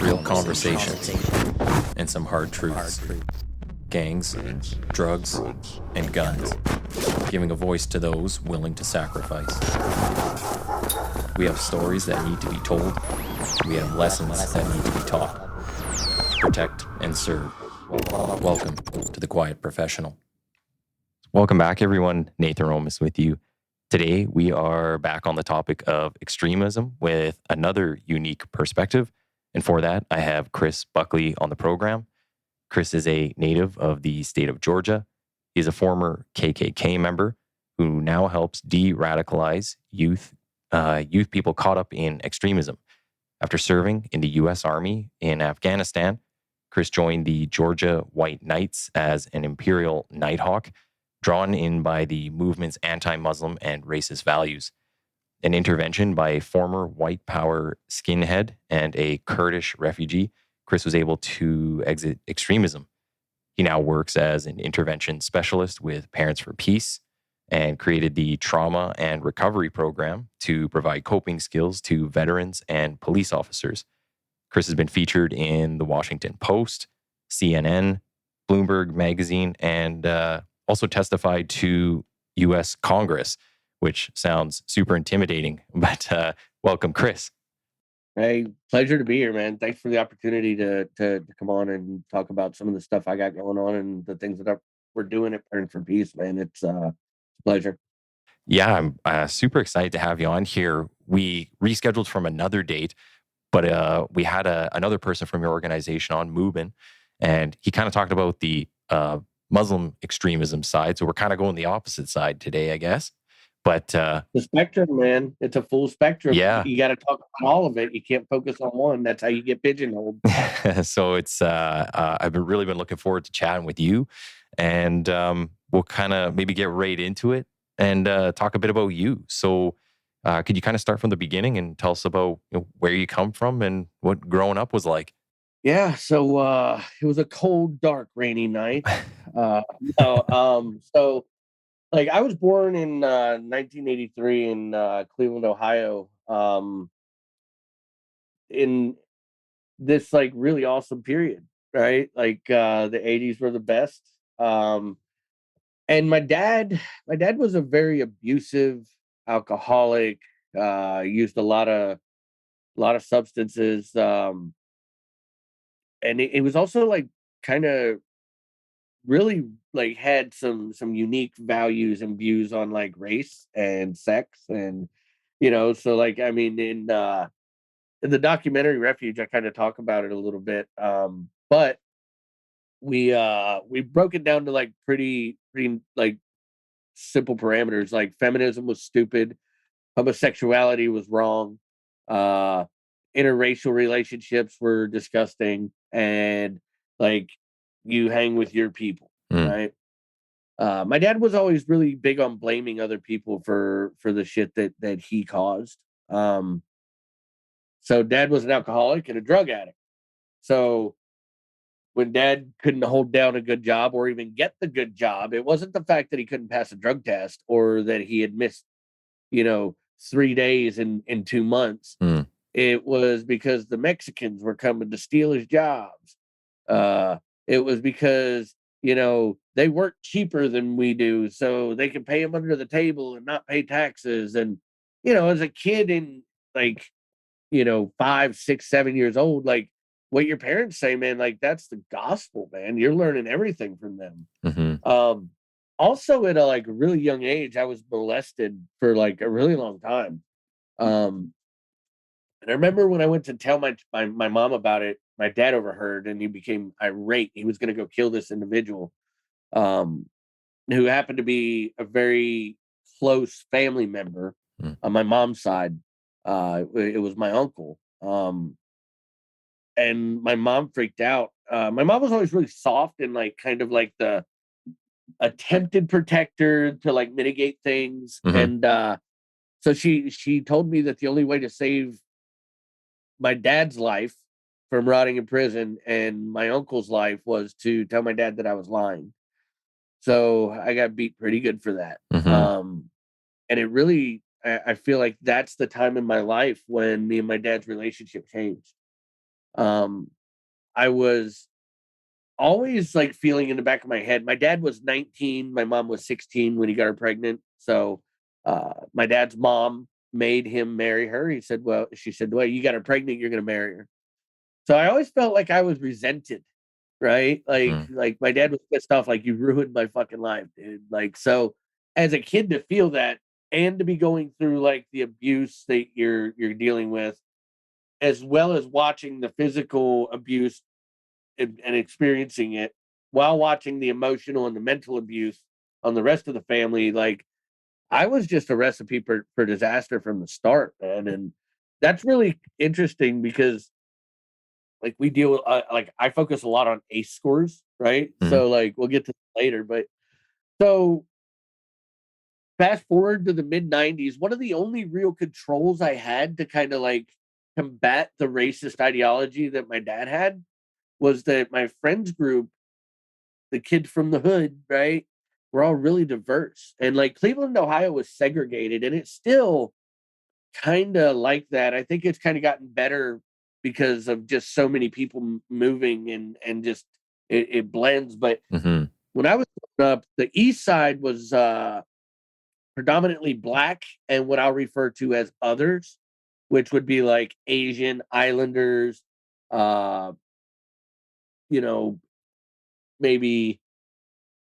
real conversations, and some hard truths. Gangs, drugs, and guns. Giving a voice to those willing to sacrifice. We have stories that need to be told. We have lessons that need to be taught. Protect and serve. Welcome to The Quiet Professional. Welcome back, everyone. Nathan Romas with you. Today, we are back on the topic of extremism with another unique perspective. And for that, I have Chris Buckley on the program. Chris is a native of the state of Georgia. He's a former KKK member who now helps de-radicalize youth people caught up in extremism. After serving in the U.S. Army in Afghanistan, Chris joined the Georgia White Knights as an Imperial Nighthawk, drawn in by the movement's anti-Muslim and racist values. An intervention by a former white power skinhead and a Kurdish refugee, Chris was able to exit extremism. He now works as an intervention specialist with Parents for Peace and created the Trauma and Recovery Program to provide coping skills to veterans and police officers. Chris has been featured in the Washington Post, CNN, Bloomberg Magazine, and also testified to U.S. Congress, which sounds super intimidating. But welcome, Chris. Hey, pleasure to be here, man. Thanks for the opportunity to come on and talk about some of the stuff I got going on and the things that we're doing at Parents for Peace, man. It's a pleasure. Yeah, I'm super excited to have you on here. We rescheduled from another date, but we had another person from your organization on, Mubin, and he kind of talked about the Muslim extremism side. So we're kind of going the opposite side today, I guess. But the spectrum, man, it's a full spectrum. Yeah, you got to talk about all of it. You can't focus on one. That's how you get pigeonholed. So it's I've really been looking forward to chatting with you, and we'll kind of maybe get right into it and talk a bit about you. So could you kind of start from the beginning and tell us about where you come from and what growing up was like? Yeah, so it was a cold, dark, rainy night. So like I was born in 1983 in Cleveland, Ohio. In this like really awesome period, right? Like the 80s were the best. And my dad was a very abusive alcoholic, used a lot of substances. And it was also like kind of really like had some unique values and views on like race and sex and so like I mean in the documentary Refuge I kind of talk about it a little bit, but we broke it down to like pretty like simple parameters. Like feminism was stupid, homosexuality was wrong, uh interracial relationships were disgusting, and like you hang with your people, right? My dad was always really big on blaming other people for the shit that he caused. So dad was an alcoholic and a drug addict. So when dad couldn't hold down a good job or even get the good job, it wasn't the fact that he couldn't pass a drug test or that he had missed, 3 days in 2 months. It was because the Mexicans were coming to steal his jobs. It was because, they work cheaper than we do, so they can pay him under the table and not pay taxes. And, as a kid in like, 5, 6, 7 years old, like what your parents say, man, like that's the gospel, man. You're learning everything from them. Also at a like really young age, I was molested for like a really long time. And I remember when I went to tell my mom about it, my dad overheard and he became irate. He was going to go kill this individual, um, who happened to be a very close family member on my mom's side. It was my uncle. And my mom freaked out. My mom was always really soft and like kind of like the attempted protector to like mitigate things. And so she told me that the only way to save my dad's life from rotting in prison and my uncle's life was to tell my dad that I was lying. So I got beat pretty good for that. And it really, I feel like that's the time in my life when me and my dad's relationship changed. I was always like feeling in the back of my head. My dad was 19, my mom was 16 when he got her pregnant. So my dad's mom made him marry her. She said, well, you got her pregnant, you're gonna marry her. So I always felt like I was resented, right? Like my dad was pissed off, like, you ruined my fucking life, dude. Like, so as a kid to feel that and to be going through like the abuse that you're dealing with, as well as watching the physical abuse and experiencing it while watching the emotional and the mental abuse on the rest of the family, like I was just a recipe for disaster from the start, man. And that's really interesting because like we deal with like I focus a lot on ACE scores, right? Mhm. So like we'll get to that later, but so fast forward to the mid 90s, one of the only real controls I had to kind of like combat the racist ideology that my dad had was that my friends group, the kids from the hood, right, were all really diverse. And like Cleveland, Ohio was segregated, and it's still kind of like that. I think it's kind of gotten better because of just so many people moving and just it blends. But Mhm. when I was growing up, the east side was predominantly black and what I'll refer to as others, which would be like Asian, Islanders, uh, you know, maybe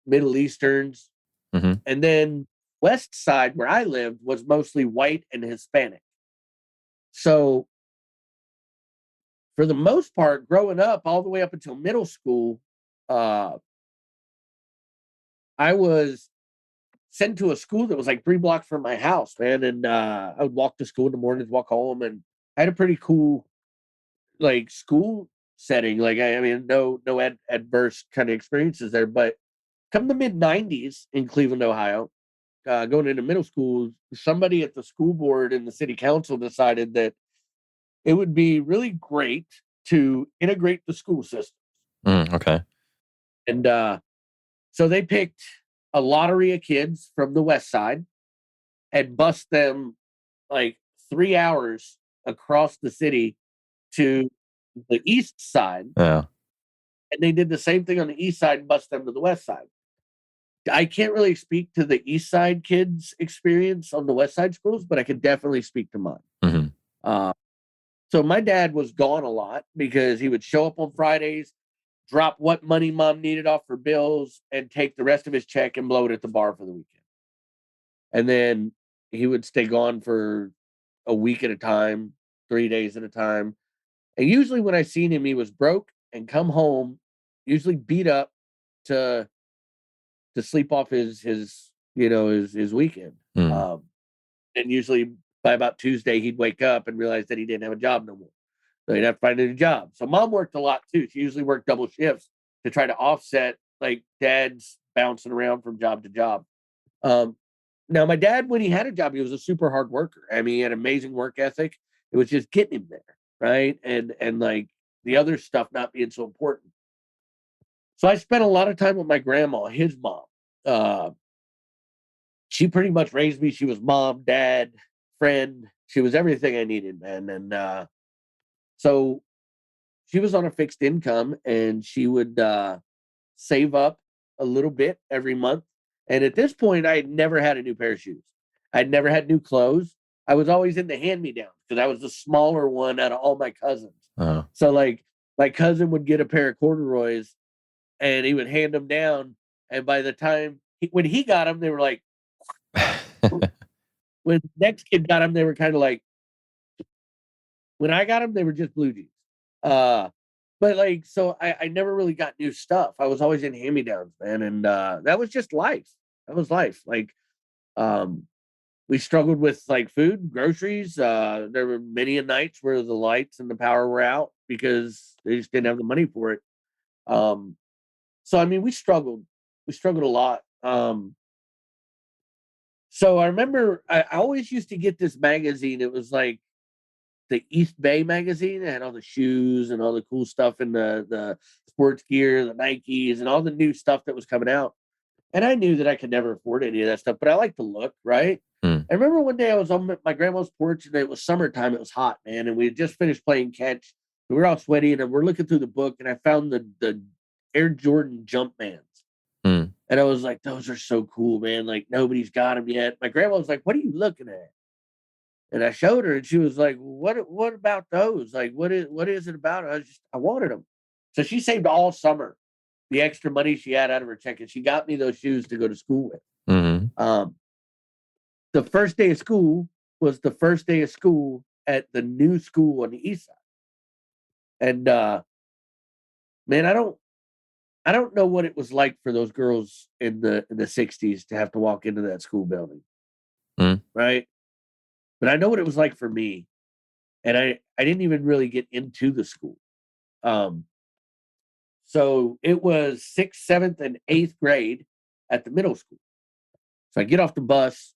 Middle Easterns. Mhm. And then west side where I lived was mostly white and Hispanic. So for the most part, growing up all the way up until middle school, uh, I was sent to a school that was like 3 blocks from my house, man. And I would walk to school in the mornings, walk home, and I had a pretty cool like school setting. Like I mean, no adverse kind of experiences there. But come the mid '90s in Cleveland, Ohio, going into middle school, somebody at the school board and the city council decided that it would be really great to integrate the school system. Okay. And so they picked a lottery of kids from the west side and bus them like 3 hours across the city to the east side. Yeah. And they did the same thing on the east side and bus them to the west side. I can't really speak to the east side kids' experience on the west side schools, but I can definitely speak to mine. Mhm. Uh, so my dad was gone a lot because he would show up on Fridays, drop what money mom needed off for bills, and take the rest of his check and blow it at the bar for the weekend. And then he would stay gone for a week at a time, 3 days at a time. And usually when I seen him, he was broke and come home, usually beat up to sleep off his weekend. Mm. Um, and usually by about Tuesday, he'd wake up and realize that he didn't have a job no more. So he'd have to find a new job. So mom worked a lot too. She usually worked double shifts to try to offset like dad's bouncing around from job to job. Um, Now my dad, when he had a job, he was a super hard worker. I mean, he had amazing work ethic. It was just getting him there, right? And like the other stuff not being so important. So I spent a lot of time with my grandma, his mom. Uh, she pretty much raised me. She was mom, dad, friend. She was everything I needed, man. And so she was on a fixed income and she would save up a little bit every month. And at this point, I had never had a new pair of shoes. I'd never had new clothes. I was always in the hand me downs because I was the smaller one out of all my cousins. Uh, So, like, my cousin would get a pair of corduroys and he would hand them down. And by the time when he got them, they were like, when the next kid got them, they were kind of like, when I got them, they were just blue jeans. Uh, but like, so I never really got new stuff. I was always in hand me downs, man. And that was just life. That was life. Like, um, we struggled with like food, groceries. There were many a nights where the lights and the power were out because they just didn't have the money for it. Um, so I mean, we struggled. We struggled a lot. So I remember I always used to get this magazine. It was like the East Bay magazine. It had all the shoes and all the cool stuff and the sports gear, the Nikes, and all the new stuff that was coming out. And I knew that I could never afford any of that stuff, but I like to look, right? mm. I remember one day I was on my grandma's porch and it was summertime. It was hot, man. And we had just finished playing catch. We were all sweaty, and we're looking through the book, and I found the Air Jordan Jumpmans. Mm. And I was like, those are so cool, man. Like, nobody's got them yet. My grandma was like, what are you looking at? And I showed her, and she was like, what about those? Like, what is it about it? I wanted them. So she saved all summer the extra money she had out of her check, and she got me those shoes to go to school with. Mm-hmm. The first day of school was the first day of school at the new school on the east side. And man, I don't know what it was like for those girls in the 60s to have to walk into that school building. Mm. Right? But I know what it was like for me. And I didn't even really get into the school. So it was 6th, 7th, and 8th grade at the middle school. So I get off the bus.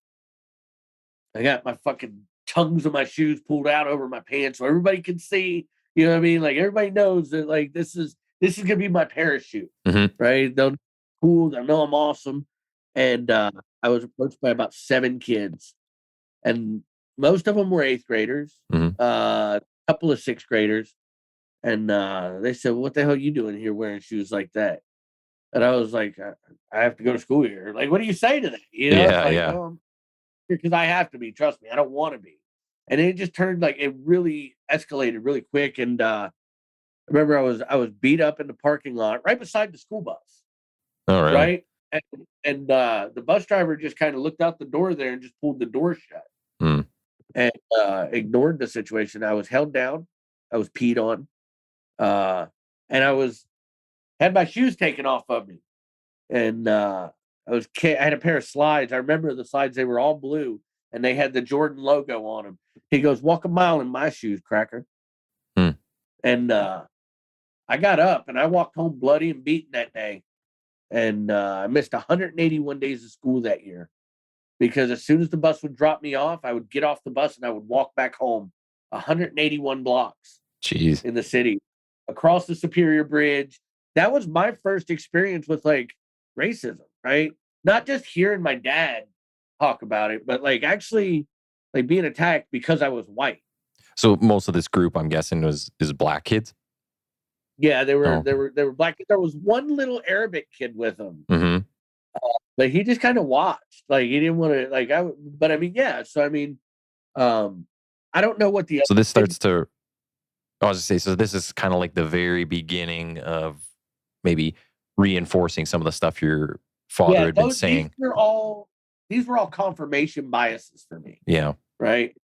I got my fucking tongues of my shoes pulled out over my pants so everybody can see. You know what I mean? Like, everybody knows that, like, this is gonna be my parachute. Mm-hmm. Right? They'll cool, they'll know I'm awesome. And I was approached by about 7 kids. And most of them were 8th graders, Mm-hmm. a couple of 6th graders. And they said, well, what the hell are you doing here wearing shoes like that? And I was like, I have to go to school here. Like, what do you say to that? You know, it's Yeah, like, yeah. well, because I have to be. Trust me, I don't want to be. And it just turned, like, it really escalated really quick. And I remember I was beat up in the parking lot right beside the school bus. Oh, really? Right, and the bus driver just kind of looked out the door there and just pulled the door shut. Mm. And ignored the situation. I was held down. I was peed on. And I had my shoes taken off of me. And I had a pair of slides. I remember the slides, they were all blue and they had the Jordan logo on them. He goes, walk a mile in my shoes, cracker. Mm. And I got up and I walked home bloody and beaten that day. And I missed 181 days of school that year. Because as soon as the bus would drop me off, I would get off the bus and I would walk back home 181 blocks Jeez. in the city, across the Superior Bridge. That was my first experience with, like, racism, right? Not just hearing my dad talk about it, but, like, actually, like, being attacked because I was white. So most of this group, I'm guessing, is black kids? Yeah, they Oh. were black. There was one little Arabic kid with them. Mm-hmm. But he just kind of watched. Like, he didn't want to, like, but I mean, yeah. So I mean, I don't know what the So this starts to, I was to say, so this is kind of like the very beginning of maybe reinforcing some of the stuff your father had been saying. These were all confirmation biases for me. Yeah. Right.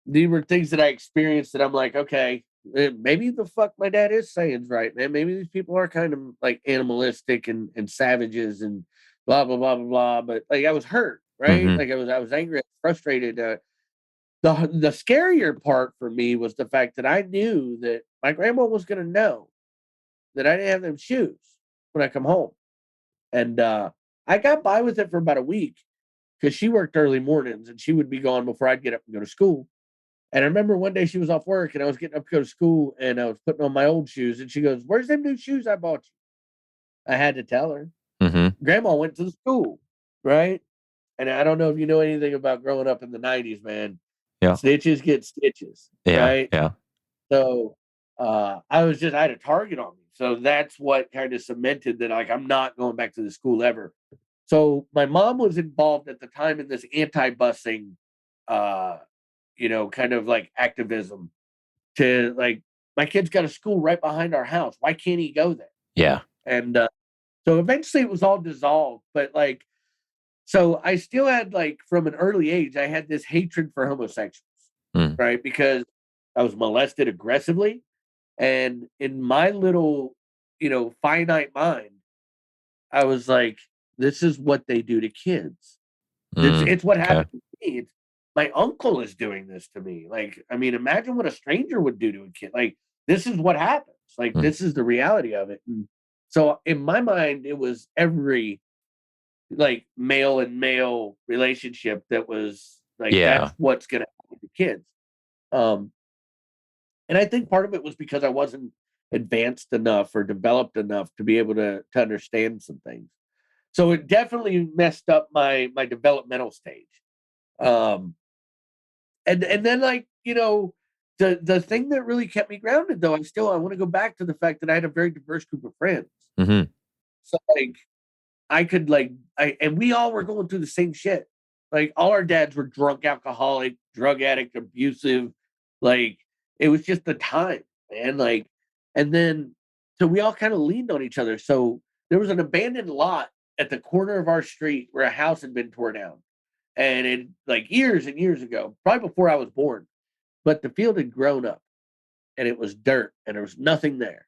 These were things that I experienced that I'm like, okay, maybe the fuck my dad is saying is right, man. Maybe these people are kind of like animalistic and savages and blah blah blah blah blah. But, like, I was hurt, right? Mm-hmm. Like, I was angry, frustrated. The scarier part for me was the fact that I knew that my grandma was going to know that I didn't have them shoes when I come home, and I got by with it for about a week because she worked early mornings and she would be gone before I'd get up and go to school. And I remember one day she was off work and I was getting up to go to school and I was putting on my old shoes and she goes, "Where's them new shoes I bought you?" I had to tell her. Mm-hmm. Grandma went to the school, right? And I don't know if you know anything about growing up in the 90s, man. Yeah. Stitches get stitches, Yeah. right? Yeah. So I had a target on me. So that's what kind of cemented that, like, I'm not going back to the school ever. So my mom was involved at the time in this anti-busing, kind of like activism to, like, my kid's got a school right behind our house. Why can't he go there? Yeah. And so eventually it was all dissolved. But, like, so I still had, like, from an early age, I had this hatred for homosexuals, Mm. right? Because I was molested aggressively. And in my little, finite mind, I was like, this is what they do to kids. It's what Okay. happened to me. My uncle is doing this to me. Like, I mean, imagine what a stranger would do to a kid. Like, this is what happens. Like, Mm. this is the reality of it. And so in my mind, it was every, like, male and male relationship that was like, Yeah. that's what's going to happen to kids. And I think part of it was because I wasn't advanced enough or developed enough to be able to understand some things. So it definitely messed up my developmental stage. And then, like, the thing that really kept me grounded, though, I want to go back to the fact that I had a very diverse group of friends. Mm-hmm. So like I could like I and we all were going through the same shit. Like all our dads were drunk, alcoholic, drug addict, abusive. Like it was just the time, man. Like, and then so we all kind of leaned on each other. So there was an abandoned lot at the corner of our street where a house had been torn down. And it like years and years ago, probably before I was born, but the field had grown up and it was dirt and there was nothing there.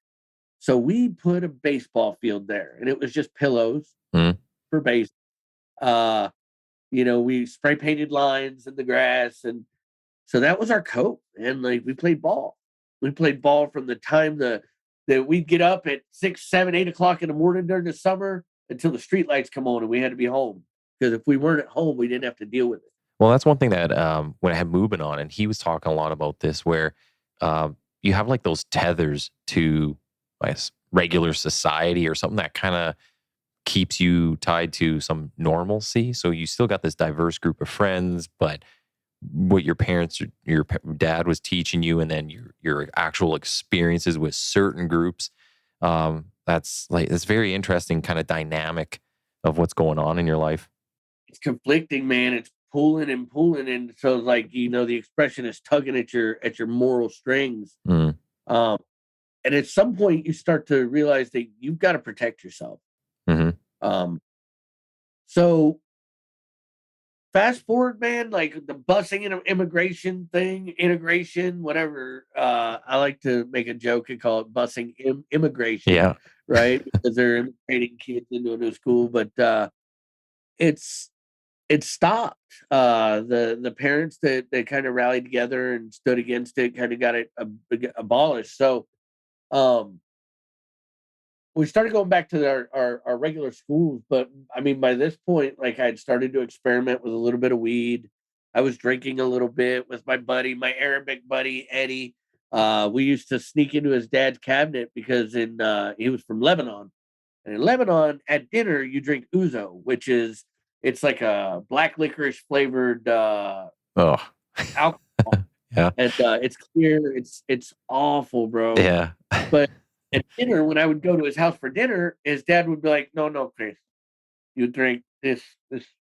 So we put a baseball field there and it was just pillows Mm-hmm. for base. Uh, we spray painted lines in the grass. And so that was our coat. And like we played ball. We played ball from the time that we'd get up at 6, 7, 8 o'clock in the morning during the summer until the street lights come on and we had to be home. Because if we weren't at home, we didn't have to deal with it. Well, that's one thing that when I had Mubin on, and he was talking a lot about this, where you have like those tethers to, I guess, regular society or something that kind of keeps you tied to some normalcy. So you still got this diverse group of friends, but what your parents, your dad was teaching you, and then your actual experiences with certain groups. It's very interesting kind of dynamic of what's going on in your life. It's conflicting, man. It's pulling and pulling, and so like the expression is tugging at your moral strings. Mm. And at some point, you start to realize that you've got to protect yourself. Mm-hmm. So fast forward, man, like the busing and immigration thing, integration, whatever. I like to make a joke and call it busing immigration. Yeah. Right, because they're immigrating kids into a new school, but it stopped. The parents that kind of rallied together and stood against it kind of got it abolished. So we started going back to our regular schools, but I mean by this point, like I had started to experiment with a little bit of weed. I was drinking a little bit with my buddy, my Arabic buddy Eddie. We used to sneak into his dad's cabinet because he was from Lebanon. And in Lebanon, at dinner, you drink ouzo, it's like a black licorice flavored Oh. alcohol. Yeah. And it's clear. It's awful, bro. Yeah. But at dinner, when I would go to his house for dinner, his dad would be like, "No, Chris, you drink this.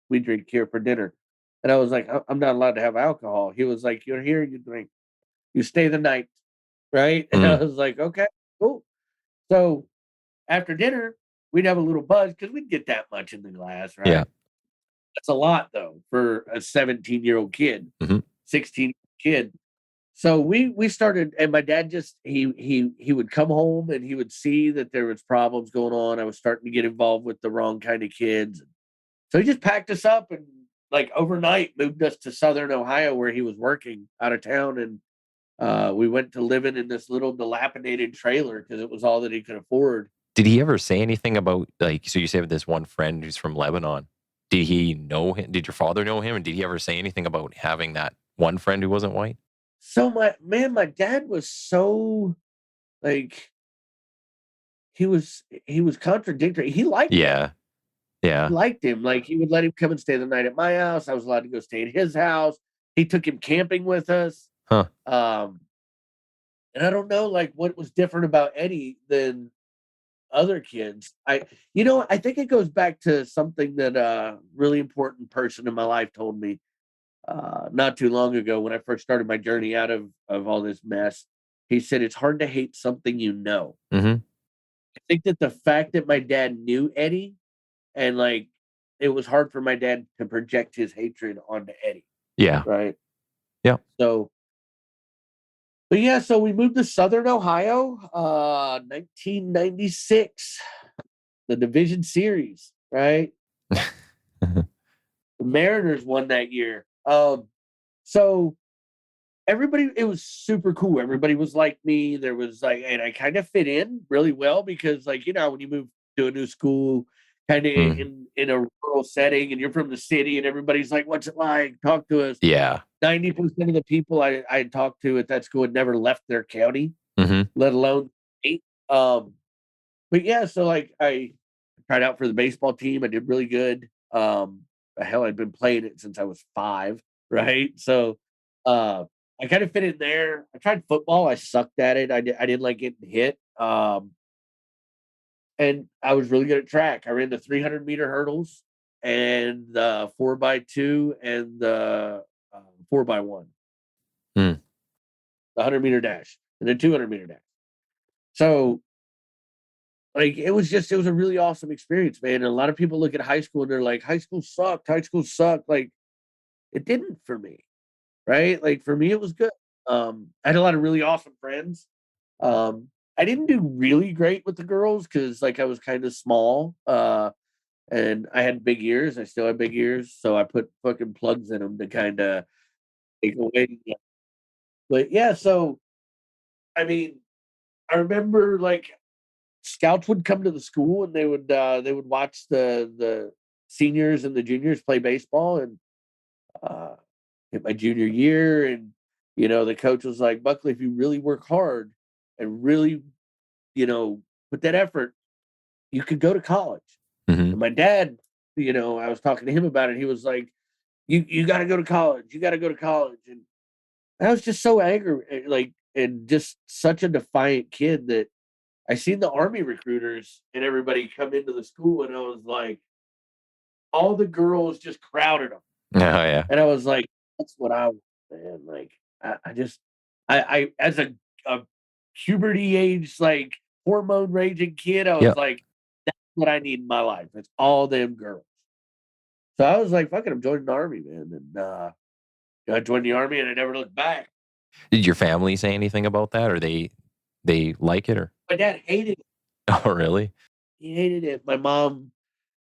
We drink here for dinner." And I was like, "I'm not allowed to have alcohol." He was like, "You're here, you drink. You stay the night, right?" And I was like, "Okay, cool." So after dinner, we'd have a little buzz because we'd get that much in the glass, right? Yeah. That's a lot though for a 17-year-old kid, Mm-hmm. 16 kid. So we started, and my dad just he would come home and he would see that there was problems going on. I was starting to get involved with the wrong kind of kids. So he just packed us up and like overnight moved us to Southern Ohio where he was working out of town, and we went to living in this little dilapidated trailer because it was all that he could afford. Did he ever say anything about, like, so you say with this one friend who's from Lebanon, did he know him? Did your father know him? And did he ever say anything about having that one friend who wasn't white? So my dad was so like he was contradictory. He liked him. Yeah. Yeah. He liked him. Like he would let him come and stay the night at my house. I was allowed to go stay at his house. He took him camping with us. Huh. And I don't know like what was different about Eddie than other kids. I think it goes back to something that a really important person in my life told me not too long ago when I first started my journey out of all this mess. He said, "It's hard to hate something you know." Mm-hmm. I think that the fact that my dad knew Eddie and like it was hard for my dad to project his hatred onto Eddie. Yeah. Right. Yeah. So, but yeah, so we moved to Southern Ohio, 1996, the division series, right? The Mariners won that year. So everybody, it was super cool. Everybody was like me. There was like, and I kind of fit in really well because, like, when you move to a new school, kind of in a rural setting, and you're from the city, and everybody's like, "What's it like? Talk to us." Yeah. 90% of the people I talked to at that school had never left their county, Mm-hmm. let alone state. But yeah, so like I tried out for the baseball team. I did really good. Hell, I'd been playing it since I was 5, right? So, I kind of fit in there. I tried football. I sucked at it. I didn't like getting hit. And I was really good at track. I ran the 300-meter hurdles and the 4x2 and the 4x1, Hmm. the 100-meter dash and the 200-meter dash. So, like, it was a really awesome experience, man. And a lot of people look at high school and they're like, high school sucked. High school sucked. Like, it didn't for me, right? Like, for me, it was good. I had a lot of really awesome friends. I didn't do really great with the girls because, like, I was kind of small. And I had big ears. I still have big ears, so I put fucking plugs in them to kind of take away. But yeah, so I mean, I remember like scouts would come to the school and they would watch the seniors and the juniors play baseball, and uh, in my junior year, and the coach was like, Buckley, if you really work hard and really put that effort, you could go to college. Hmm. And my dad, I was talking to him about it. He was like, you got to go to college. You got to go to college. And I was just so angry, like, and just such a defiant kid that I seen the army recruiters and everybody come into the school, and I was like, all the girls just crowded them, Oh, yeah. and I was like, that's what I want, man. Like, I just, I as a puberty age, like hormone raging kid, I was Yep. like, that's what I need in my life. It's all them girls. So I was like, fucking, I'm joining the army, man. And I joined the army and I never looked back. Did your family say anything about that, or they like it, or? My dad hated it. Oh, really? He hated it. My mom,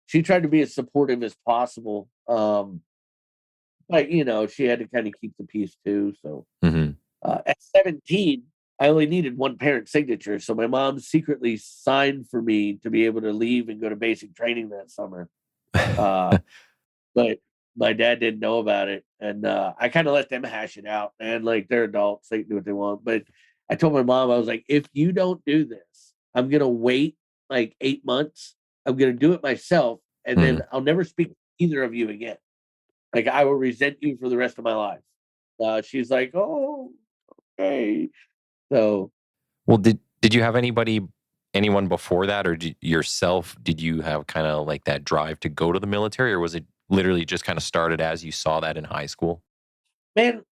she tried to be as supportive as possible. But she had to kind of keep the peace too. So Hmm. at 17, I only needed one parent signature. So my mom secretly signed for me to be able to leave and go to basic training that summer. But my dad didn't know about it, and I kind of let them hash it out. And like, they're adults, they can do what they want. But I told my mom, I was like, if you don't do this, I'm gonna wait like 8 months. I'm gonna do it myself, and then Hmm. I'll never speak to either of you again. Like, I will resent you for the rest of my life. She's like, oh, okay. So Well, did you have anyone before that, or yourself? Did you have kind of like that drive to go to the military, or was it literally just kind of started as you saw that in high school? man,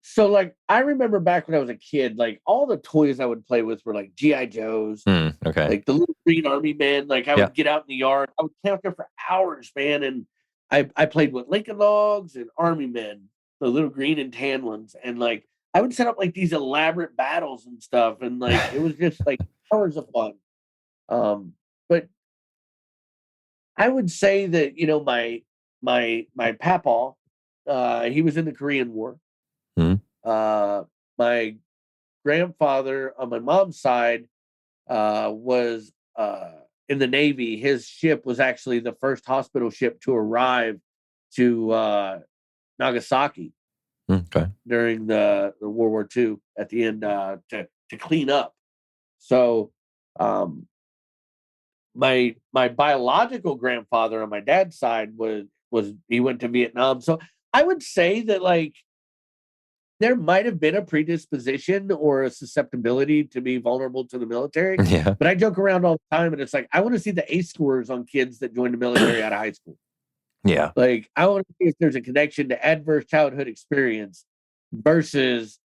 so like, I remember back when I was a kid, like all the toys I would play with were like GI Joes, Hmm. Okay. like the little green army men. Like, I Yeah. would get out in the yard, I would play out there for hours, man. And I played with Lincoln Logs and army men, the little green and tan ones. And like, I would set up like these elaborate battles and stuff. And like, it was just like hours of fun. But I would say that, my papa, he was in the Korean War. Hmm. My grandfather on my mom's side was in the Navy. His ship was actually the first hospital ship to arrive to Nagasaki Okay. during the World War II at the end, to clean up. So um, my biological grandfather on my dad's side was he went to Vietnam. So I would say that, like, there might have been a predisposition or a susceptibility to be vulnerable to the military. Yeah. But I joke around all the time, and it's like, I want to see the ACE scores on kids that join the military out of high school. Yeah. Like, I want to see if there's a connection to adverse childhood experience versus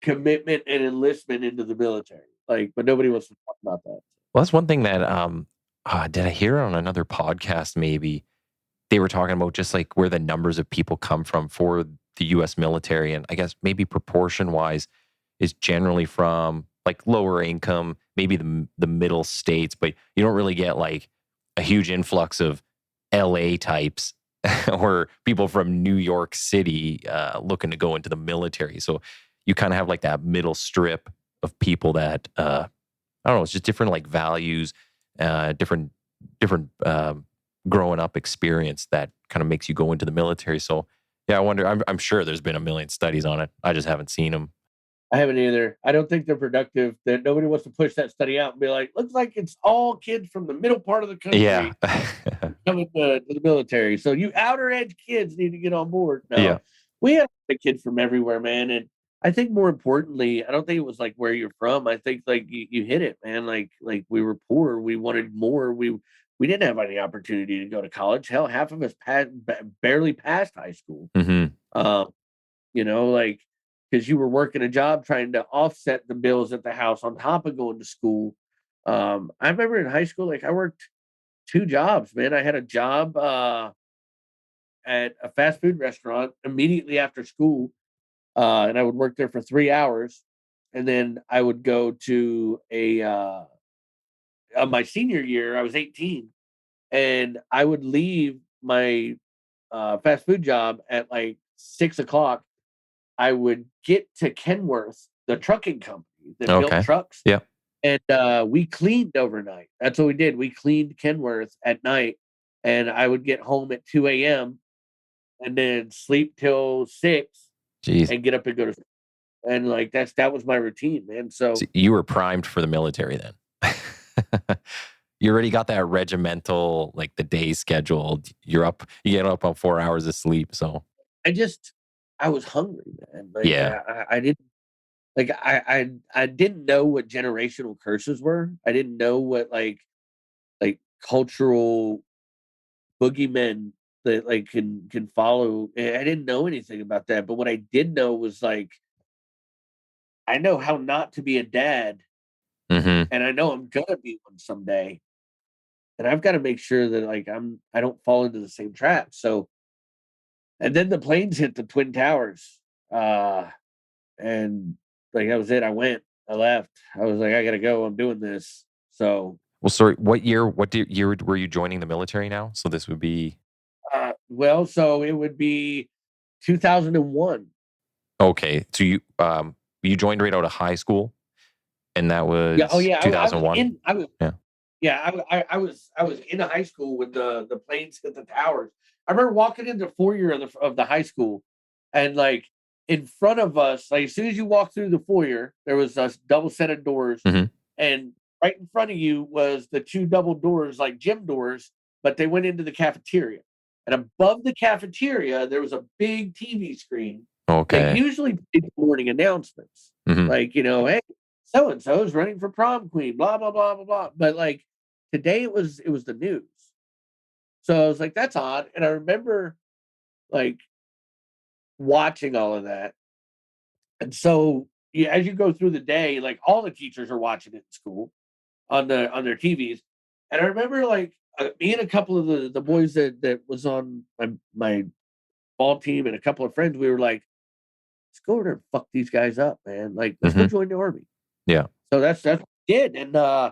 commitment and enlistment into the military. Like, but nobody wants to talk about that. Well, that's one thing that did I hear on another podcast? Maybe they were talking about just like where the numbers of people come from for the U.S. military, and I guess maybe proportion wise is generally from like lower income, maybe the middle states, but you don't really get like a huge influx of L.A. types or people from New York City looking to go into the military. So you kind of have like that middle strip of people that I don't know. It's just different like values, different growing up experience that kind of makes you go into the military. So yeah, I wonder. I'm sure there's been a million studies on it. I just haven't seen them. I haven't either. I don't think they're productive. That nobody wants to push that study out and be like, looks like it's all kids from the middle part of the Yeah. country coming to the military. So you outer edge kids need to get on board. Yeah. No, we have the kids from everywhere, man. And I think more importantly, I don't think it was like where you're from. I think like you hit it, man. Like we were poor. We wanted more. We didn't have any opportunity to go to college. Hell, half of us barely passed high school. Mm-hmm. Um, like because you were working a job trying to offset the bills at the house on top of going to school. I remember in high school, like I worked two jobs, man. I had a job at a fast food restaurant immediately after school, and I would work there for 3 hours, and then I would go to my senior year. I was 18, and I would leave my fast food job at like 6 o'clock. I would get to Kenworth, the trucking company that built Okay. trucks, Yeah. and we cleaned overnight. That's what we did. We cleaned Kenworth at night, and I would get home at 2 a.m. and then sleep till 6 Jeez. and get up and go to sleep. And like that was my routine, man. So So you were primed for the military then. You already got that regimental, like the day scheduled. You're up, you get up on 4 hours of sleep. So I was hungry, man. Like yeah. I didn't like I didn't know what generational curses were. I didn't know what like cultural boogeymen that like can follow. I didn't know anything about that. But what I did know was like I know how not to be a dad, Mm-hmm. and I know I'm gonna be one someday. And I've got to make sure that like I don't fall into the same trap. So and then the planes hit the Twin Towers. And like that was it. I left. I was like, I gotta go. I'm doing this. So Well, sorry, what year were you joining the military now? So this would be so it would be 2001. okay. So you joined right out of high school, and that Yeah. Oh was yeah. I was 2001. in. I was Yeah. Yeah. I was in high school when the planes hit the towers. I remember walking into the foyer of the high school, and like in front of us, like as soon as you walk through the foyer, there was a double set of doors, Mm-hmm. and right in front of you was the two double doors, like gym doors, but they went into the cafeteria. And above the cafeteria, there was a big TV screen that Okay. usually did morning announcements, Mm-hmm. like hey, so and so is running for prom queen, blah blah blah blah blah. But like today, it was the news. So I was like, that's odd. And I remember like watching all of that. And so yeah, as you go through the day, like all the teachers are watching it in school on their TVs. And I remember like me and a couple of the boys that was on my ball team and a couple of friends, we were like, let's go over there and fuck these guys up, man. Like, let's go Mm-hmm. join the army. Yeah. So that's what we did. And uh,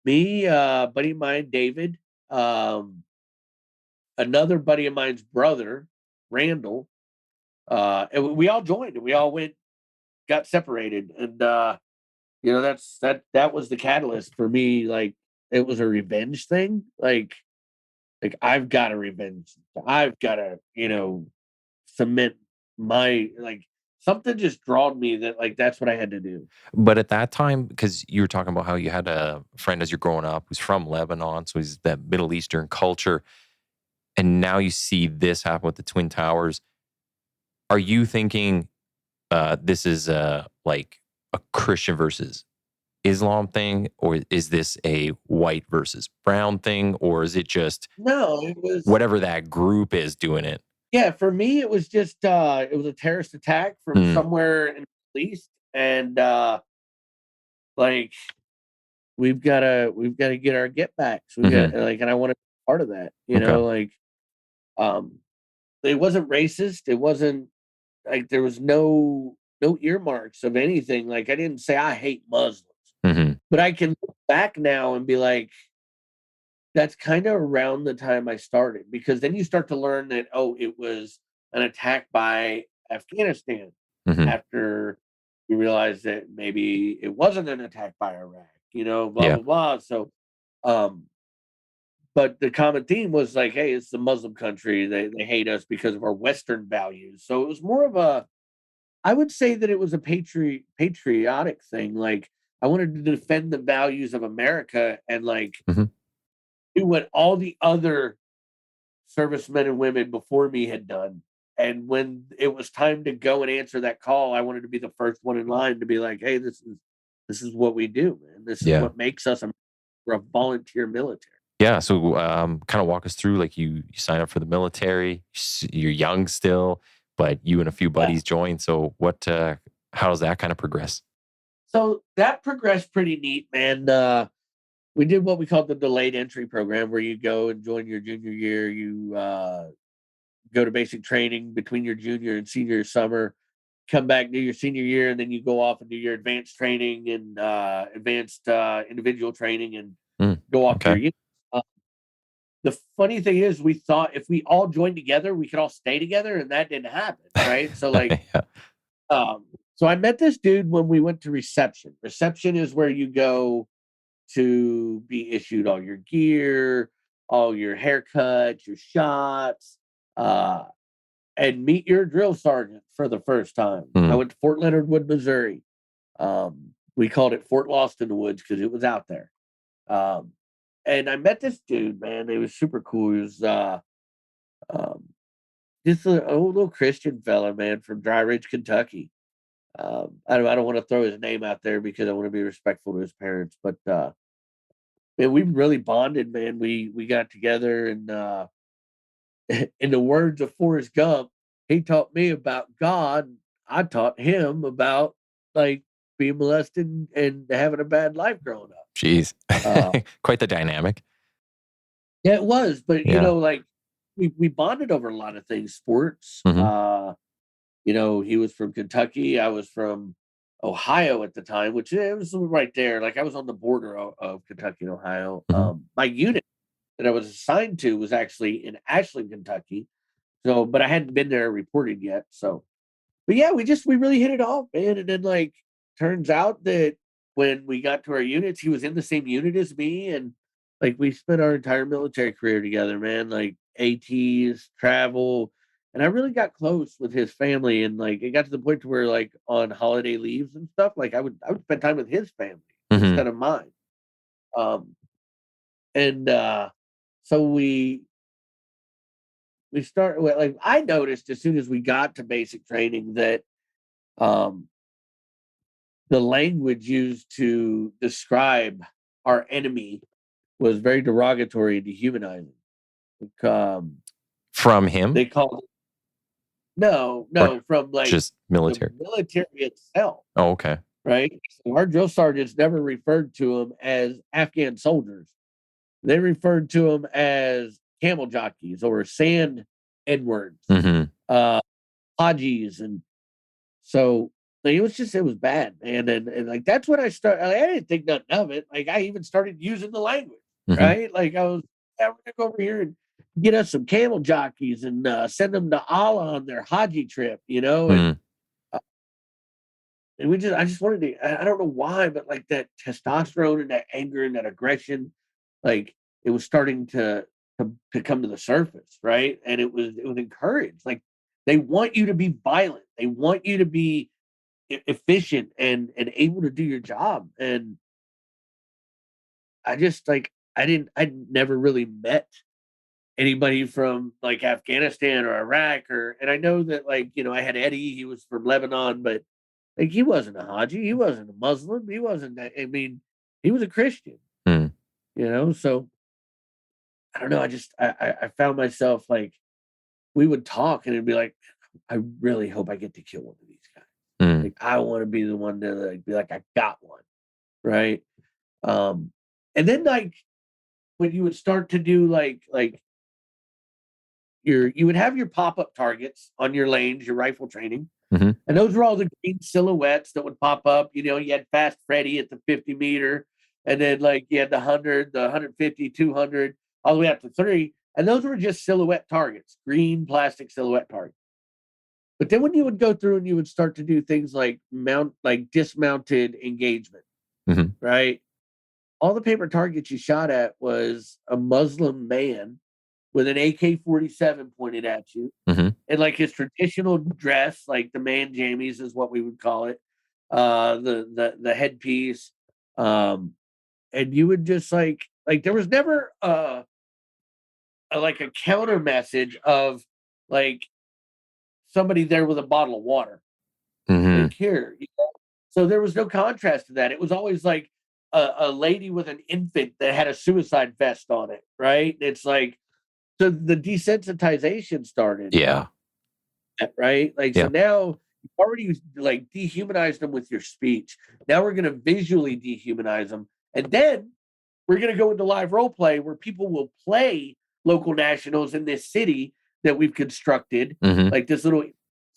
me, buddy of mine, David, um, another buddy of mine's brother, Randall, and we all joined. And we all got separated, and that was the catalyst for me. Like, it was a revenge thing. Like I've got to revenge. I've got to cement my like something just drawed me that like that's what I had to do. But at that time, because you were talking about how you had a friend as you're growing up who's from Lebanon, so he's that Middle Eastern culture, and now you see this happen with the Twin Towers. Are you thinking this is like a Christian versus Islam thing, or is this a white versus brown thing, or is it just No, it was whatever that group is doing it? yeah, for me it was just it was a terrorist attack from Mm, somewhere in the Middle East, and like we've got to get our get backs. We got hmm. like, and I want to be part of that. Okay. Like um, it wasn't racist. It wasn't like there was no earmarks of anything. Like I didn't say I hate Muslims, Hmm. but I can look back now and be like, that's kind of around the time I started because then you start to learn that it was an attack by Afghanistan Hmm. after we realized that maybe it wasn't an attack by Iraq, blah Yeah. blah blah. So um but the common theme was like, hey, it's the Muslim country. They hate us because of our Western values. So it was more of a I would say that it was a patriotic thing. Like I wanted to defend the values of America and like Hmm. do what all the other servicemen and women before me had done And when it was time to go and answer that call, I wanted to be the first one in line to be like, "Hey, this is what we do, man. This is Yeah. what makes us we're a volunteer military." Yeah. So, kind of walk us through, like, you sign up for the military, you're young still, but you and a few Yeah. buddies join. So how does that kind of progress? So that progressed pretty neat, man. We did what we called the delayed entry program, where you go and join your junior year. You go to basic training between your junior and senior summer, come back, do your senior year, and then you go off and do your advanced training and advanced individual training, and Mm, go off to your okay. unit. Uh, the funny thing is, we thought if we all joined together, we could all stay together, and that didn't happen, right? So, like, Yeah. um, so I met this dude when we went to reception. Reception is where you go to be issued all your gear, all your haircuts, your shots, uh, and meet your drill sergeant for the first time. I Mm, went to Fort Leonard Wood, Missouri. We called it Fort Lost in the Woods because it was out there. Um, and I met this dude, man. It was super cool. He was um, just an old little Christian fella, man, from Dry Ridge, Kentucky. I don't want to throw his name out there because I want to be respectful to his parents, but man, we really bonded, man. We got together, and in the words of Forrest Gump, he taught me about God. I taught him about, like, being molested and having a bad life growing up. Jeez. Uh, Quite the dynamic. yeah, it was, but Yeah. like, we bonded over a lot of things, sports. Hmm. He was from Kentucky, I was from Ohio at the time, which it was right there. Like, I was on the border of Kentucky and Ohio. Hmm. My unit that I was assigned to was actually in Ashland, Kentucky. So, but I hadn't been there reporting yet. So, but yeah, we really hit it off, man. And then, like, turns out that when we got to our units, he was in the same unit as me, and, like, we spent our entire military career together, man. Like, ATs, travel, and I really got close with his family. And, like, it got to the point to where, like, on holiday leaves and stuff, like, I would spend time with his family Hmm. instead of mine. Um, and so we start with, like, I noticed as soon as we got to basic training that um the language used to describe our enemy was very derogatory and dehumanizing. Like, From him they called it, no, or no, from, like, just the military? military itself, Oh, okay. right? So our drill sergeants never referred to them as Afghan soldiers. They referred to them as camel jockeys or sand N-words, Hmm. uh, Hajis. And so, like, it was bad, man. And like, that's when I started. I didn't think nothing of it. Like, I even started using the language, Hmm. right? Like, I was, "Yeah, we're gonna go over here and get us some camel jockeys and send them to Allah on their Haji trip," Mm. uh, and I just wanted to. I don't know why, but, like, that testosterone and that anger and that aggression, like, it was starting to come to the surface, right? And it was encouraged. Like, they want you to be violent. They want you to be efficient and able to do your job. And I just, like, I never really met anybody from, like, Afghanistan or Iraq, and I know that, like, I had Eddie, he was from Lebanon, but, like, he wasn't a Haji, he wasn't a Muslim, he wasn't I mean, he was a Christian, Mm. so I don't know, I just I found myself, like, we would talk and it'd be like, I really hope I get to kill one of these guys. Mm. Like, I want to be the one to, like, be like, I got one, right? Um, and then, like, when you would start to do, like, you would have your pop-up targets on your lanes, your rifle training, Hmm. and those were all the green silhouettes that would pop up. You had Fast Freddy at the 50 meter, and then, like, you had the 100, the 150, 200, all the way up to 3. And those were just silhouette targets, green plastic silhouette targets. But then when you would go through and you would start to do things like dismounted engagement, Hmm. right? All the paper targets you shot at was a Muslim man with an AK-47 pointed at you, Hmm. and, like, his traditional dress, like the man jammies is what we would call it, the headpiece, and you would just, like, there was never like, a counter message of, like, somebody there with a bottle of water. Mm-hmm. Like, here. So there was no contrast to that. It was always like a lady with an infant that had a suicide vest on it, right? It's like, so the desensitization started. Yeah. Right? Like, so Yeah. now you've already like dehumanized them with your speech. Now we're going to visually dehumanize them. And then we're going to go into live role play where people will play local nationals in this city that we've constructed, Mm-hmm. like this little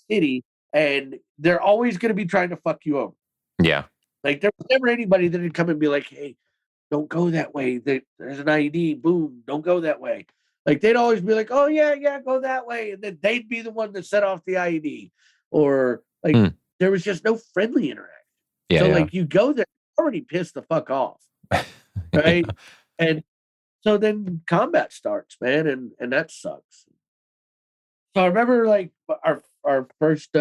city, and they're always going to be trying to fuck you over. Yeah. Like, there was never anybody that would come and be like, hey, don't go that way. There's an IED. Boom, don't go that way. Like, they'd always be like, oh, yeah, go that way. And then they'd be the one that set off the IED. Or, like, there was just no friendly interaction. Yeah. So, yeah. like, you go there, already pissed the fuck off. Right? And so then combat starts, man. And that sucks. So I remember, like, our first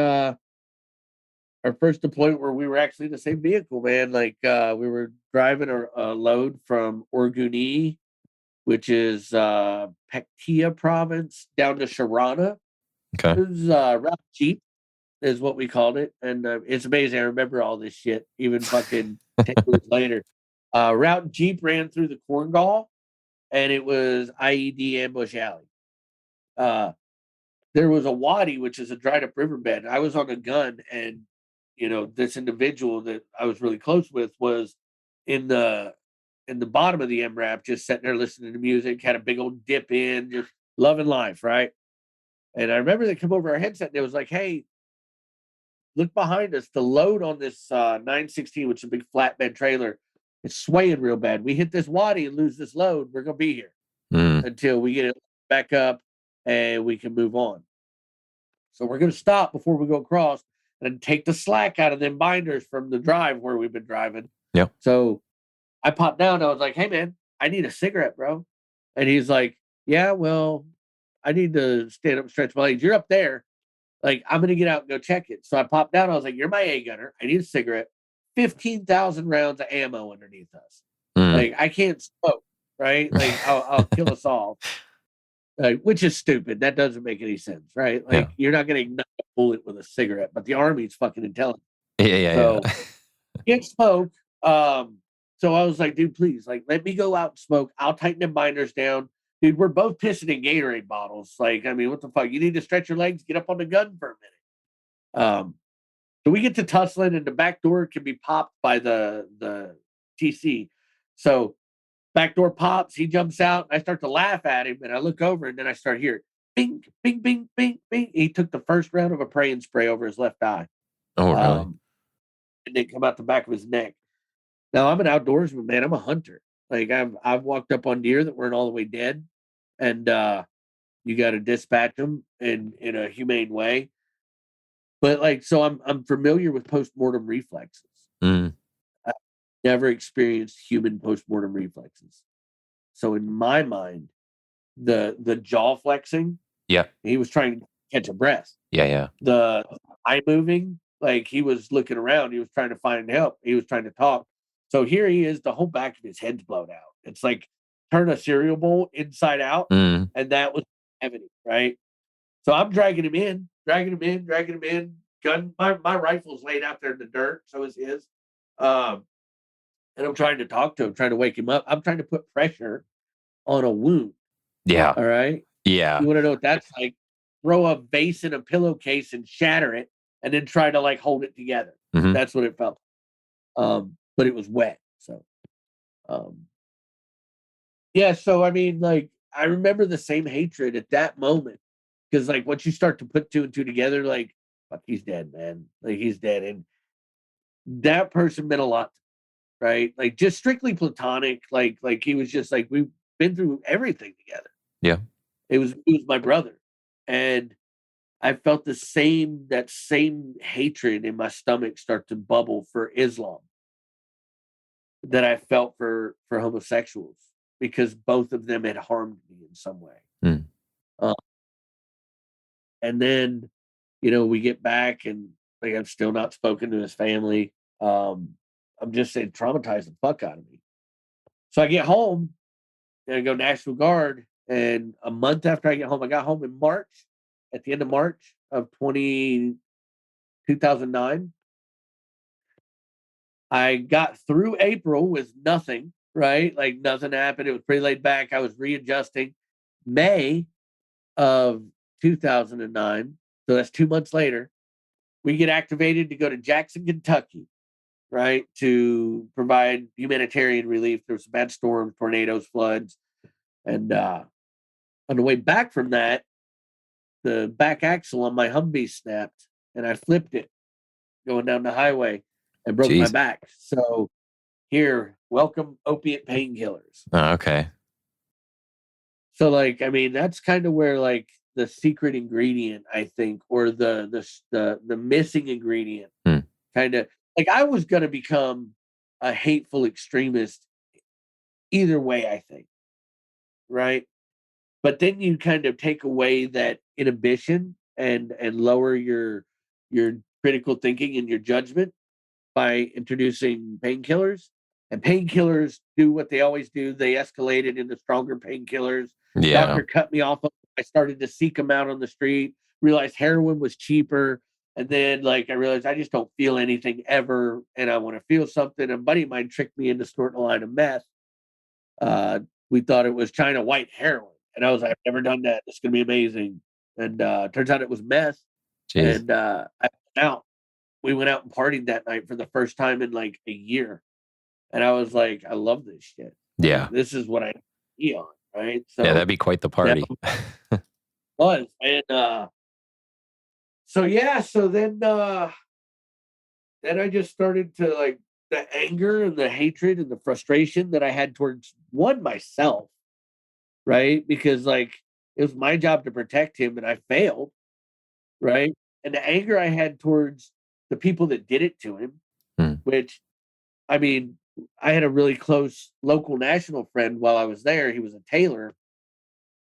deployment where we were actually in the same vehicle, man. Like, we were driving a load from Orguni, which is Pektia province, down to Sharana. Okay. It was route Jeep is what we called it. And it's amazing. I remember all this shit, even fucking 10 years later. Route Jeep ran through the corn gall, and it was IED ambush alley. There was a wadi, which is a dried up riverbed. I was on a gun, and this individual that I was really close with was in the bottom of the MRAP, just sitting there listening to music, had a big old dip in, just loving life, right? And I remember they come over our headset and it was like, hey, look behind us. The load on this 916, which is a big flatbed trailer, it's swaying real bad. We hit this wadi and lose this load, we're gonna be here until we get it back up and we can move on. So we're gonna stop before we go across and take the slack out of them binders from the drive where we've been driving. Yeah. So I popped down. I was like, hey, man, I need a cigarette, bro. And he's like, yeah, well, I need to stand up and stretch my legs. You're up there. Like, I'm going to get out and go check it. So I popped down. I was like, you're my A gunner. I need a cigarette. 15,000 rounds of ammo underneath us. Like, I can't smoke, right? Like, I'll kill us all. Which is stupid. That doesn't make any sense, right? Like, you're not going to ignite a bullet with a cigarette, but the Army's fucking intelligent. Yeah. Can't smoke. So I was like, dude, please, like, let me go out and smoke. I'll tighten the binders down. Dude, we're both pissing in Gatorade bottles. Like, I mean, what the fuck? You need to stretch your legs, get up on the gun for a minute. So we get to tussling, and the back door can be popped by the TC. So back door pops, he jumps out, and I start to laugh at him, and I look over, and then I start hearing bing, bing, bing, bing, bing. He took the first round of a praying spray over his left eye. Oh, really? And then come out the back of his neck. Now, I'm an outdoorsman, man. I'm a hunter. Like, I've walked up on deer that weren't all the way dead, and you got to dispatch them in a humane way. But, like, so I'm familiar with postmortem reflexes. I've never experienced human postmortem reflexes. So in my mind, the jaw flexing, he was trying to catch a breath. Yeah. The eye moving, like, he was looking around. He was trying to find help. He was trying to talk. So here he is, the whole back of his head's blown out. It's like turn a cereal bowl inside out, and that was evident, right? So I'm dragging him in. Gun, my rifle's laid out there in the dirt, so is his. And I'm trying to talk to him, trying to wake him up. I'm trying to put pressure on a wound. Yeah. All right. Yeah. You want to know what that's like? Throw a vase in a pillowcase and shatter it, and then try to, like, hold it together. That's what it felt. But it was wet. So, yeah. So, I mean, like, I remember the same hatred at that moment. Because, like, once you start to put two and two together, like, fuck, he's dead, man. Like, he's dead. And that person meant a lot, right? Like, just strictly platonic. Like he was just like, we've been through everything together. Yeah. It was my brother. And I felt that same hatred in my stomach start to bubble for Islam that I felt for homosexuals, because both of them had harmed me in some way. And then, we get back, and, like, I've still not spoken to his family. I'm just saying, traumatized the fuck out of me. So I get home and I go National Guard, and a month after I get home, I got home in March, at the end of March of 2009. I got through April with nothing, right? Like nothing happened. It was pretty laid back. I was readjusting. May of 2009, so that's 2 months later, we get activated to go to Jackson, Kentucky, right? To provide humanitarian relief. There was some bad storms, tornadoes, floods. And on the way back from that, the back axle on my Humvee snapped and I flipped it going down the highway and broke my Jeez. back. So here, welcome opiate painkillers. Oh, okay. So like, I mean, that's kind of where like the secret ingredient, I think, or the missing ingredient kind of like I was going to become a hateful extremist either way, I think. Right. But then you kind of take away that inhibition and lower your critical thinking and your judgment by introducing painkillers. And painkillers do what they always do. They escalated into stronger painkillers. Yeah. Doctor cut me off. I started to seek them out on the street, realized heroin was cheaper. And then like I realized I just don't feel anything ever. And I want to feel something. A buddy of mine tricked me into snorting a line of meth. We thought it was China white heroin. And I was like, I've never done that. It's gonna be amazing. And turns out it was meth. Jeez. And I went out. We went out and partied that night for the first time in like a year. And I was like, I love this shit. Yeah. Like, this is what I be on, right? So yeah, that'd be quite the party. was. And so then I just started to like the anger and the hatred and the frustration that I had towards myself, right? Because like it was my job to protect him and I failed, right? And the anger I had towards the people that did it to him, which I mean, I had a really close local national friend while I was there. He was a tailor.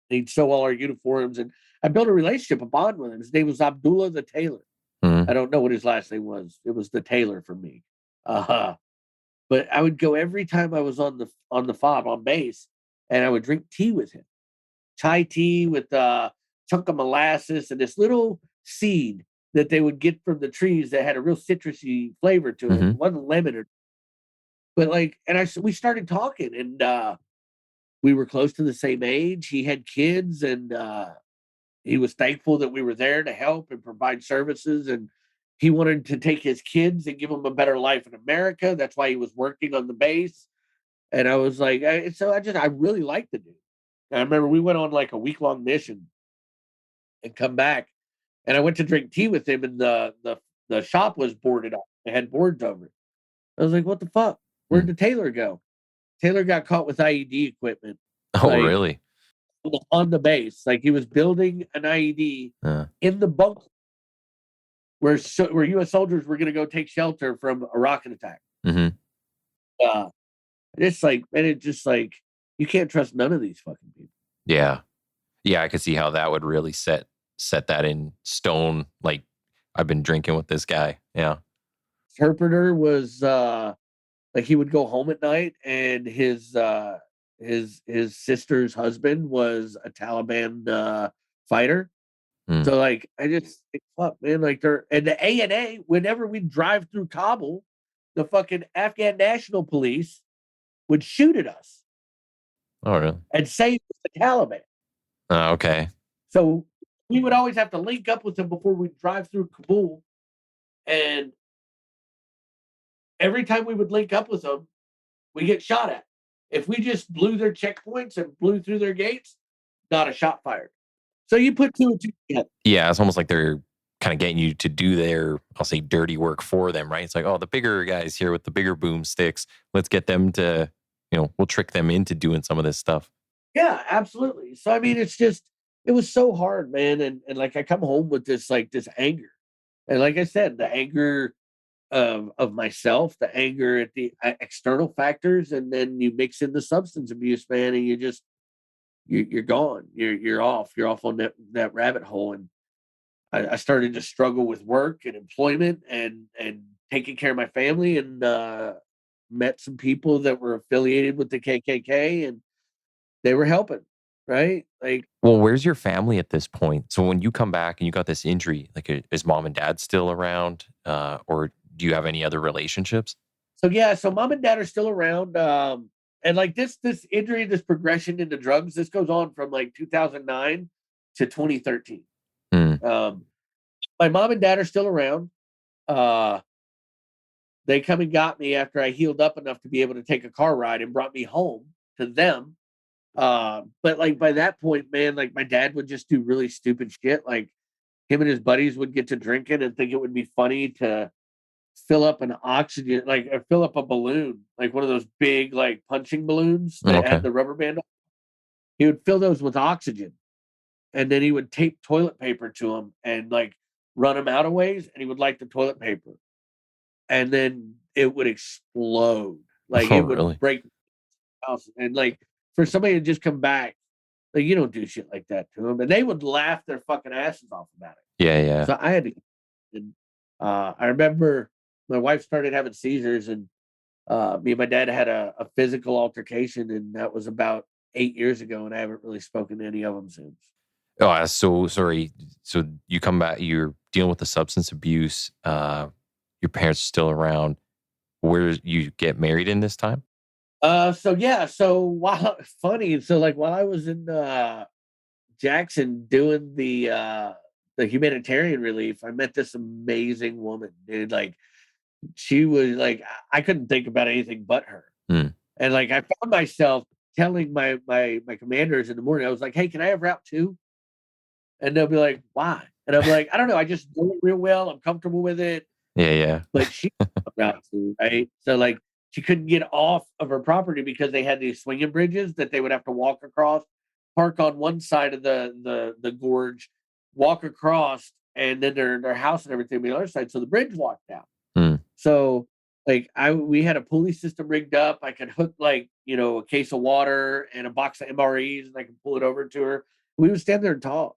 He'd sew all our uniforms, and I built a relationship, a bond with him. His name was Abdullah the Tailor. I don't know what his last name was. It was the Tailor for me. But I would go every time I was on the fob on base, and I would drink tea with him, chai tea with a chunk of molasses and this little seed that they would get from the trees that had a real citrusy flavor to it. It wasn't lemon but like, and we started talking, and we were close to the same age. He had kids, and he was thankful that we were there to help and provide services. And he wanted to take his kids and give them a better life in America. That's why he was working on the base. And I was like, I really liked the dude. And I remember we went on like a week-long mission and come back. And I went to drink tea with him, and the shop was boarded up. They had boards over it. I was like, what the fuck? Where'd the tailor go? Taylor got caught with IED equipment. Oh, like, really? On the base. Like he was building an IED in the bunker where U.S. soldiers were going to go take shelter from a rocket attack. It's like, and it just like, you can't trust none of these fucking people. Yeah. Yeah, I could see how that would really set that in stone. Like, I've been drinking with this guy. Yeah. Interpreter was like he would go home at night, and his sister's husband was a Taliban fighter. So like I just think, fuck, man, like and the ANA, whenever we drive through Kabul, the fucking Afghan National Police would shoot at us. Oh, really? And say it was the Taliban. Okay. So we would always have to link up with them before we drive through Kabul. And every time we would link up with them, we get shot at. If we just blew their checkpoints and blew through their gates, not a shot fired. So you put two and two together. Yeah, it's almost like they're kind of getting you to do their, I'll say, dirty work for them, right? It's like, oh, the bigger guys here with the bigger boomsticks, let's get them to, we'll trick them into doing some of this stuff. Yeah, absolutely. So, I mean, it was so hard, man. And like, I come home with this anger. And like I said, the anger of myself, the anger at the external factors, and then you mix in the substance abuse, man, and you're gone. You're off on that rabbit hole. And I started to struggle with work and employment and taking care of my family, and met some people that were affiliated with the KKK, and they were helping. right? Like, Well, where's your family at this point? So when you come back and you got this injury, like, is mom and dad still around, or do you have any other relationships? so yeah, so mom and dad are still around. And like this injury, this progression into drugs, this goes on from like 2009 to 2013. Mm, Um, my mom and dad are still around. Uh, they come and got me after I healed up enough to be able to take a car ride and brought me home to them. But like by that point, man, like my dad would just do really stupid shit. Like him and his buddies would get to drinking and think it would be funny to fill up an oxygen, like or fill up a balloon, like one of those big like punching balloons that had okay. the rubber band. He would fill those with oxygen, and then he would tape toilet paper to them and like run them out of ways, and he would light the toilet paper, and then it would explode, like Oh, it would really? break the house, and like for somebody to just come back, like you don't do shit like that to them, and they would laugh their fucking asses off about it. Yeah, yeah. So I had to, and I remember my wife started having seizures, and me and my dad had a physical altercation, and that was about 8 years ago, and I haven't really spoken to any of them since. Oh, I'm so sorry. So you come back, you're dealing with the substance abuse. Your parents are still around. Where you get married in this time? So yeah, so while funny, so like while I was in Jackson doing the humanitarian relief, I met this amazing woman, dude. Like she was like I couldn't think about anything but her. Mm, And like I found myself telling my commanders in the morning, I was like, "Hey, can I have route 2?" And they'll be like, "Why?" And I'm like, "I don't know. I just know it real well. I'm comfortable with it." yeah, yeah. But she route 2, right? So like she couldn't get off of her property because they had these swinging bridges that they would have to walk across, park on one side of the gorge, walk across, and then their house and everything on the other side. So the bridge walked out. Mm, So like we had a pulley system rigged up. I could hook like, a case of water and a box of MREs and I could pull it over to her. We would stand there and talk.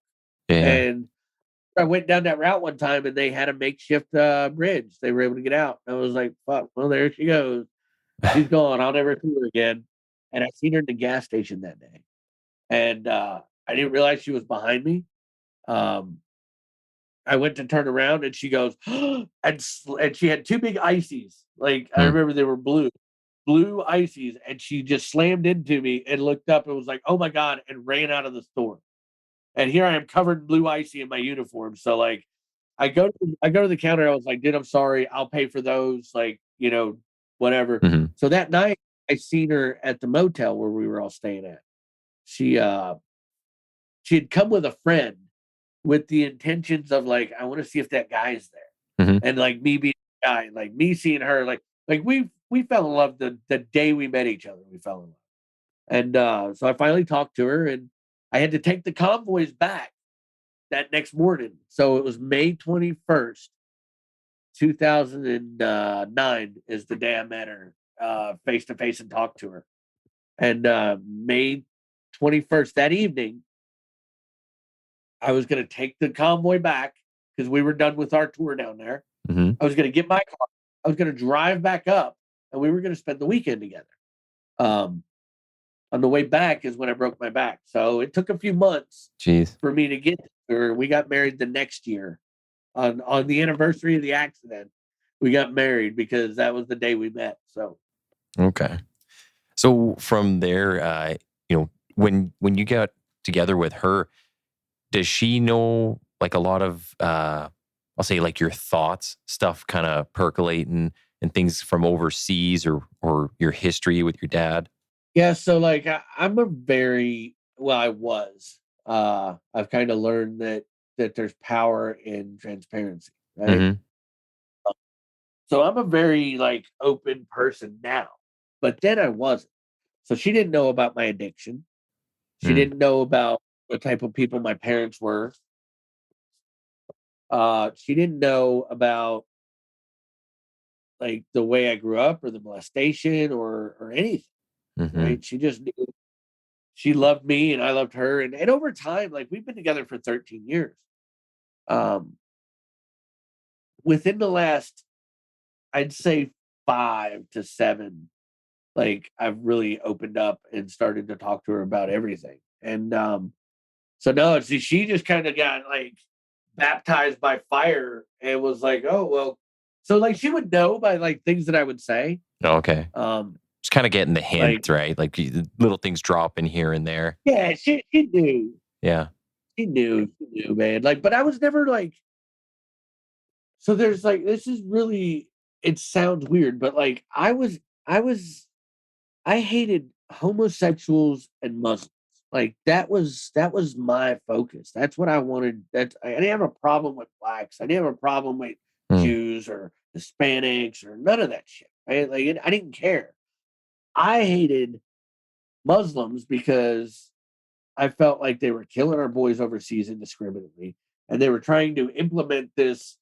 yeah, yeah. And I went down that route one time and they had a makeshift bridge. They were able to get out. I was like, fuck, well, there she goes. She's gone. I'll never see her again. And I seen her in the gas station that day. And I didn't realize she was behind me. Um, I went to turn around and she goes, and she had two big ices. Like I Mm. remember they were blue ices. And she just slammed into me and looked up and was like, oh my God, and ran out of the store. And here I am covered in blue icy in my uniform. So like I go to the counter. I was like, dude, I'm sorry. I'll pay for those. Like, whatever. Mhm. So that night I seen her at the motel where we were all staying at. She she had come with a friend with the intentions of like, I want to see if that guy's there. Mhm. And like me being a guy, like me seeing her, like we fell in love the day we met each other. We fell in love. And so I finally talked to her and I had to take the convoys back that next morning. So it was May 21st, 2009 is the day I met her face to face and talked to her. And May 21st, that evening, I was going to take the convoy back because we were done with our tour down there. Mhm. I was going to get my car. I was going to drive back up and we were going to spend the weekend together. Um, on the way back is when I broke my back. So it took a few months Jeez. for me to get there. We got married the next year on the anniversary of the accident. We got married because that was the day we met. So Okay. So from there, when you got together with her, does she know like a lot of I'll say like your thoughts, stuff kind of percolating and things from overseas or your history with your dad? yeah, so like I'm a very well, I was. I've kind of learned that there's power in transparency, right? Mhm. So I'm a very like open person now, but then I wasn't. So she didn't know about my addiction. She Mm. didn't know about the type of people my parents were. She didn't know about like the way I grew up or the molestation or anything, Mhm. right? She just knew she loved me and I loved her. And over time, like we've been together for 13 years. Um, within the last, I'd say 5 to 7, like I've really opened up and started to talk to her about everything. And so no, she just kind of got like baptized by fire and was like, oh well. So like she would know by like things that I would say. Oh, okay. Um, Just kind of getting the like hint, right? Like little things dropping here and there. yeah, she knew. Yeah. She knew, man. Like, but I was never like, so there's like, this is really, it sounds weird, but like, I was, I hated homosexuals and Muslims. Like, that was my focus. That's what I wanted. I didn't have a problem with blacks. I didn't have a problem with Mm. Jews or Hispanics or none of that shit. Right? Like, I didn't care. I hated Muslims because I felt like they were killing our boys overseas indiscriminately, and they were trying to implement this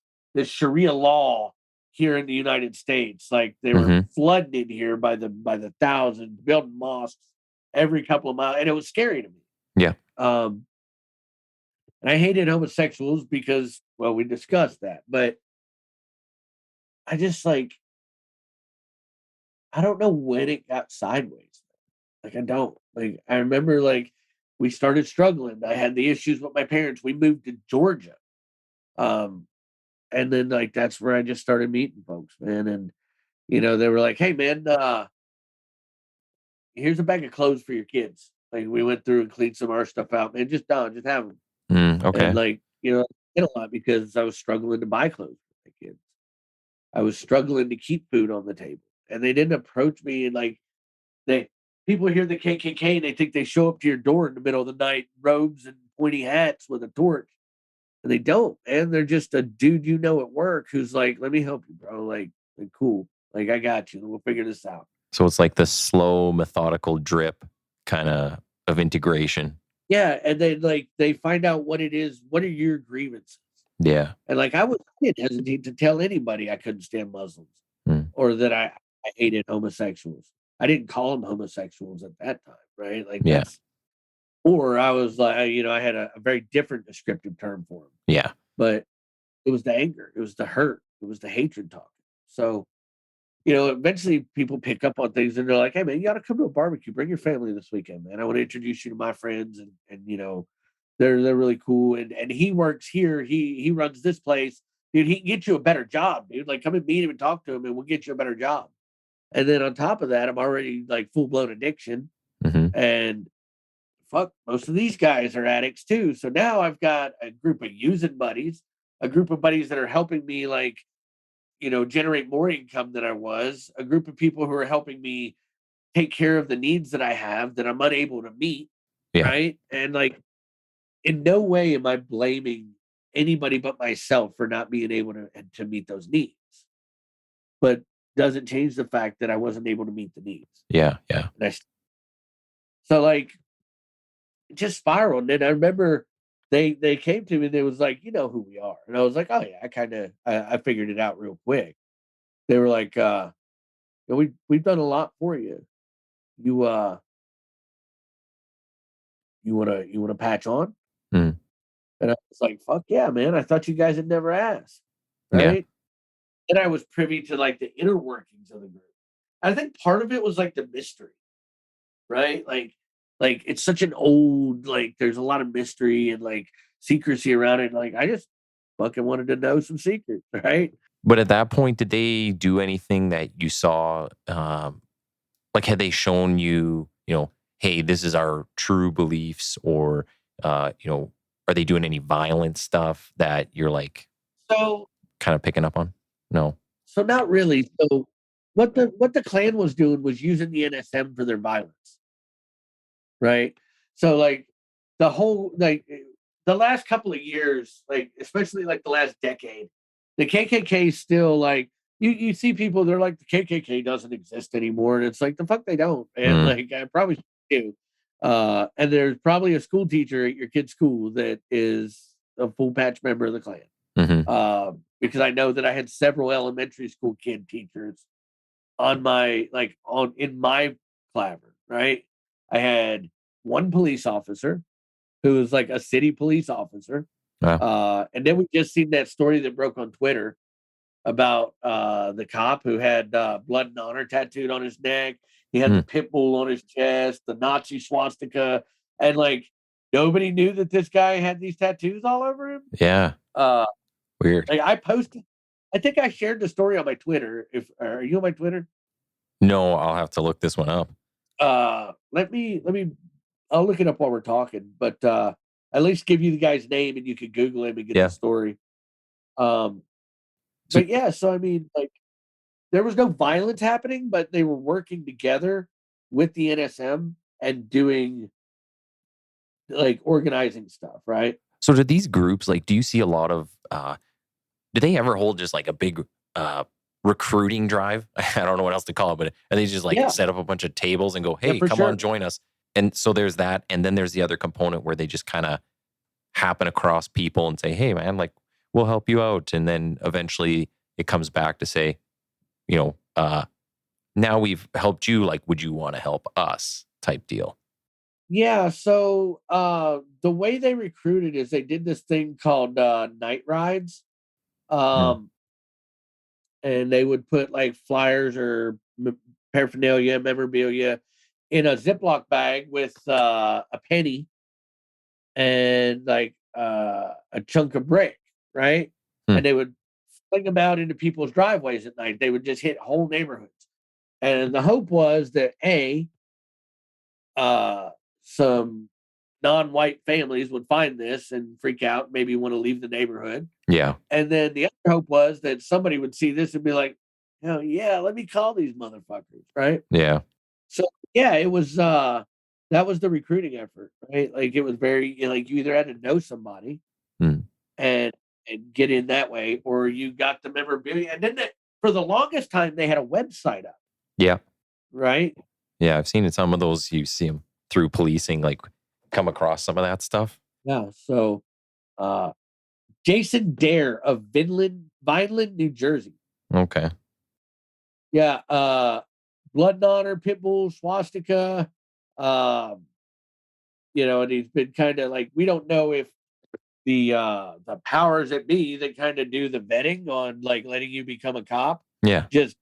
Sharia law here in the United States. Like they were Hmm. flooding in here by the thousands, building mosques every couple of miles, and it was scary to me. Yeah. Um, and I hated homosexuals because, well, we discussed that, but I just like I don't know when it got sideways. Like I don't like. I remember like we started struggling. I had the issues with my parents. We moved to Georgia. Um, and then like that's where I just started meeting folks, man. And they were like, "Hey, man, here's a bag of clothes for your kids." Like we went through and cleaned some of our stuff out, man. Just just have them. And Okay. like I did a lot because I was struggling to buy clothes for my kids. I was struggling to keep food on the table, and they didn't approach me and like they people hear the KKK and they think they show up to your door in the middle of the night, robes and pointy hats with a torch. And they don't, and they're just a dude at work who's like, "Let me help you, bro. Like cool. Like I got you. We'll figure this out." So it's like the slow, methodical drip kind of integration. Yeah, and then like they find out what it is. What are your grievances? Yeah. And like I didn't hesitate to tell anybody I couldn't stand Muslims Mm. or that I hated homosexuals. I didn't call them homosexuals at that time, right? Like Yeah. that's or I was like, I had a very different descriptive term for them, Yeah. but it was the anger, it was the hurt, it was the hatred talking. So eventually people pick up on things and they're like, "Hey, man, you got to come to a barbecue. Bring your family this weekend, man. I want to introduce you to my friends, and they're really cool. And he works here. He runs this place, dude. He can get you a better job, dude. Like come and meet him and talk to him, and we'll get you a better job. And then on top of that, I'm already like full blown addiction, Hmm. and fuck, most of these guys are addicts too. So now I've got a group of using buddies, a group of buddies that are helping me like generate more income than I was, a group of people who are helping me take care of the needs that I have that I'm unable to meet, Yeah. right? And like in no way am I blaming anybody but myself for not being able to meet those needs. But doesn't change the fact that I wasn't able to meet the needs. Yeah. Yeah. And so like it just spiraled. And I remember they came to me and they was like, "You know who we are." And I was like, "Oh yeah, I figured it out real quick." They were like, we've done a lot for you. You you wanna patch on?" Mm. And I was like, "Fuck yeah, man. I thought you guys had never asked." Yeah. Right? And I was privy to like the inner workings of the group. I think part of it was like the mystery, right? Like it's such an old, like there's a lot of mystery and like secrecy around it. Like I just fucking wanted to know some secrets, right? But at that point, did they do anything that you saw? Like, had they shown you, hey, this is our true beliefs, or, are they doing any violent stuff that you're like So kind of picking up on? No. so not really. So what the Klan was doing was using the NSM for their violence. Right? So like the whole like the last couple of years, like especially like the last decade, the KKK is still like you see people they're like the KKK doesn't exist anymore, and it's like the fuck they don't, and Mm. like I probably do. And there's probably a school teacher at your kid's school that is a full patch member of the Klan. Hmm. Because I know that I had several elementary school kid teachers on my like on in my clavern, right? I had one police officer who was like a city police officer. Wow. And then we just seen that story that broke on Twitter about the cop who had blood and honor tattooed on his neck. He had the Mm. pit bull on his chest, the Nazi swastika and like nobody knew that this guy had these tattoos all over him. Yeah. Uh, Weird. like I posted, I think I shared the story on my Twitter. Are you on my Twitter? No, I'll have to look this one up. Let me I'll look it up while we're talking, but at least give you the guy's name and you can Google him and get Yeah. the story. Um, So, but yeah, so I mean, like there was no violence happening, but they were working together with the NSM and doing like organizing stuff, right? so do these groups, like, do you see a lot of, do they ever hold just like a big recruiting drive? I don't know what else to call it, but and they just like Yeah, set up a bunch of tables and go, yeah, hey, for come on, sure. join us. And so there's that. And then there's the other component where they just kind of happen across people and say, hey, man, like, we'll help you out. And then eventually it comes back to say, you know, now we've helped you. Like, would you want to help us type deal? Yeah, so the way they recruited is they did this thing called night rides. Mm. Um and they would put like flyers or paraphernalia, memorabilia in a Ziploc bag with a penny and like a chunk of brick, right? Mm. And they would fling them out into people's driveways at night. They would just hit whole neighborhoods. And the hope was that uh, some non-white families would find this and freak out, maybe want to leave the neighborhood. Yeah. And then the other hope was that somebody would see this and be like, "Oh yeah, let me call these motherfuckers," right? Yeah. So yeah, it was that was the recruiting effort, right? Like it was very like you either had to know somebody Mm. and get in that way, or you got the memorabilia. And then for the longest time they had a website up, Yeah. right? Yeah. I've seen in some of those, you see them through policing, like come across some of that stuff. Yeah. So uh Jason Dare of Vineland, New Jersey. Okay. Yeah, Blood and Honor, Pitbull, Swastika, um, and he's been kind of like we don't know if the powers that be that kind of do the vetting on like letting you become a cop Yeah. just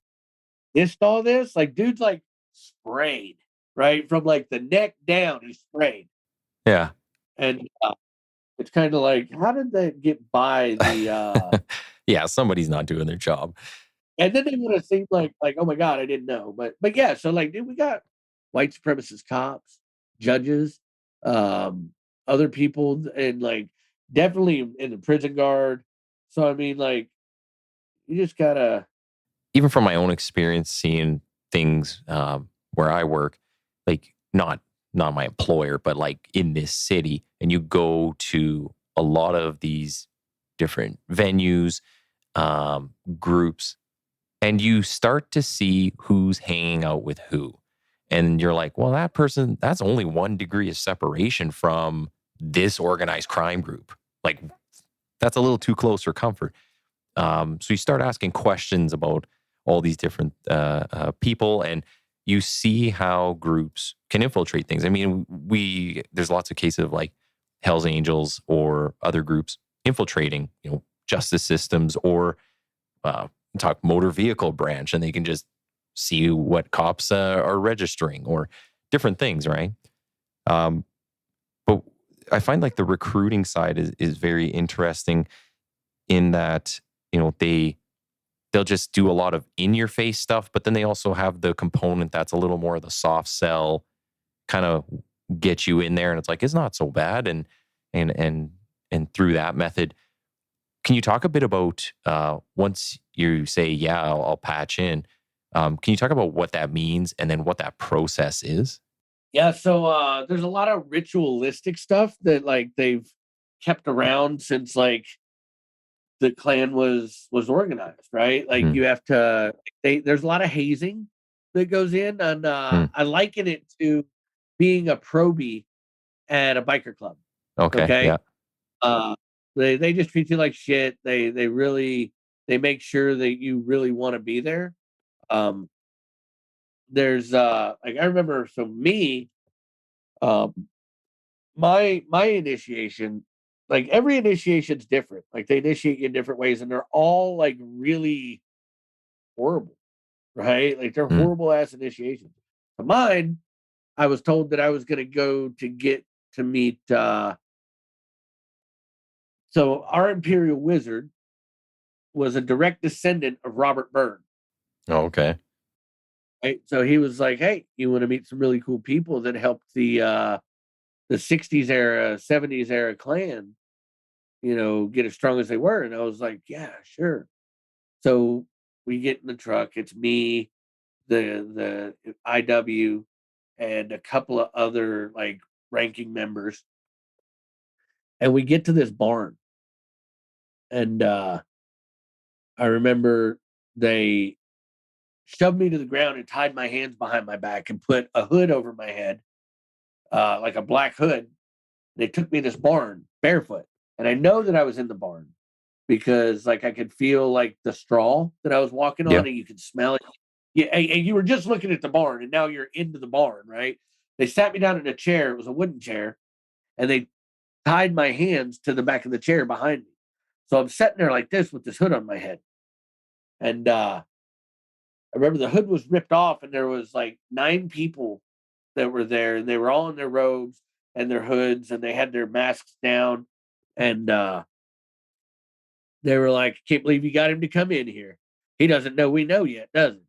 missed all this. Like dude's like sprayed, right? From like the neck down, he's sprayed. Yeah. And it's kind of like, how did that get by the Yeah. Somebody's not doing their job. and then they would have seemed like, oh my God, I didn't know. But yeah, so like dude, we got white supremacist cops, judges, um, other people and like definitely in the prison guard. So I mean, like, you just gotta Even from my own experience seeing things where I work, like not my employer, but like in this city, and you go to a lot of these different venues, groups, and you start to see who's hanging out with who. And you're like, well, that person, that's only 1 degree of separation from this organized crime group. Like, that's a little too close for comfort. So you start asking questions about all these different people, and you see how groups can infiltrate things. I mean, there's lots of cases of like Hell's Angels or other groups infiltrating, justice systems or uh, talk motor vehicle branch, and they can just see what cops are registering or different things, right? Um, but I find like the recruiting side is very interesting in that they'll just do a lot of in your face stuff, but then they also have the component that's a little more of the soft sell, kind of get you in there, and it's like it's not so bad, and and and through that method. Can you talk a bit about once you say, yeah, I'll patch in? Can you talk about what that means and then what that process is? yeah, so there's a lot of ritualistic stuff that like they've kept around since like the Klan was organized, right? Like Mm, you have to there's a lot of hazing that goes in and mm, I liken it to being a probie at a biker club. okay. Yeah. Okay. Uh they just treat you like shit. They really they make sure that you really want to be there. Um there's like I remember so me um my initiation, like every initiation's different. Like they initiate you in different ways and they're all like really horrible, right? Like they're Mm, horrible ass initiations. Mine, I was told that I was going to go to get to meet. So our Imperial Wizard was a direct descendant of Robert Byrne. Oh, okay. Right? So he was like, "Hey, you want to meet some really cool people that helped the '60s era, '70s era Klan, get as strong as they were?" And I was like, "Yeah, sure." So we get in the truck. It's me, the IW, and a couple of other like ranking members, and we get to this barn. And I remember they shoved me to the ground and tied my hands behind my back and put a hood over my head, like a black hood. They took me to this barn barefoot, and I know that I was in the barn because like I could feel like the straw that I was walking Yeah. on, and you could smell it. Yeah, and you were just looking at the barn, and now you're into the barn, right? They sat me down in a chair. It was a wooden chair, and they tied my hands to the back of the chair behind me. So I'm sitting there like this with this hood on my head. And I remember the hood was ripped off, and there was like 9 people that were there, and they were all in their robes and their hoods, and they had their masks down. And they were like, "Can't believe you got him to come in here. He doesn't know we know yet, does he?"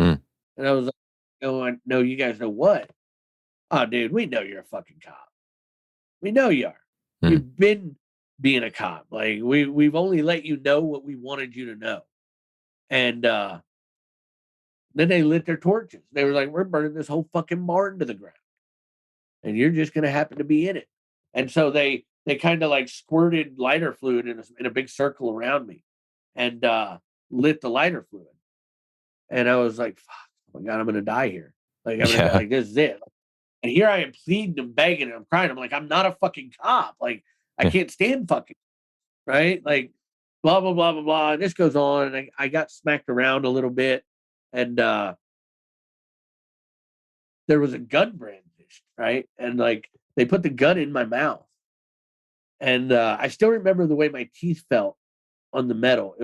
Hmm. And I was like, "No, I know you guys know what? Oh, dude, we know you're a fucking cop. We know you are. Hmm. You've been being a cop. Like we've only let you know what we wanted you to know." And then they lit their torches. They were like, "We're burning this whole fucking barn to the ground, and you're just going to happen to be in it." And so they kind of like squirted lighter fluid in a big circle around me, and lit the lighter fluid. And I was like, "Fuck, oh my god, I'm going to die here. Like I'm gonna Yeah. like this is it." And here I am pleading and begging and I'm crying. I'm like, "I'm not a fucking cop. Like I can't stand fucking right. Like blah blah blah blah blah." And this goes on, and I got smacked around a little bit, and there was a gun brandished, right? And like they put the gun in my mouth. And I still remember the way my teeth felt on the metal.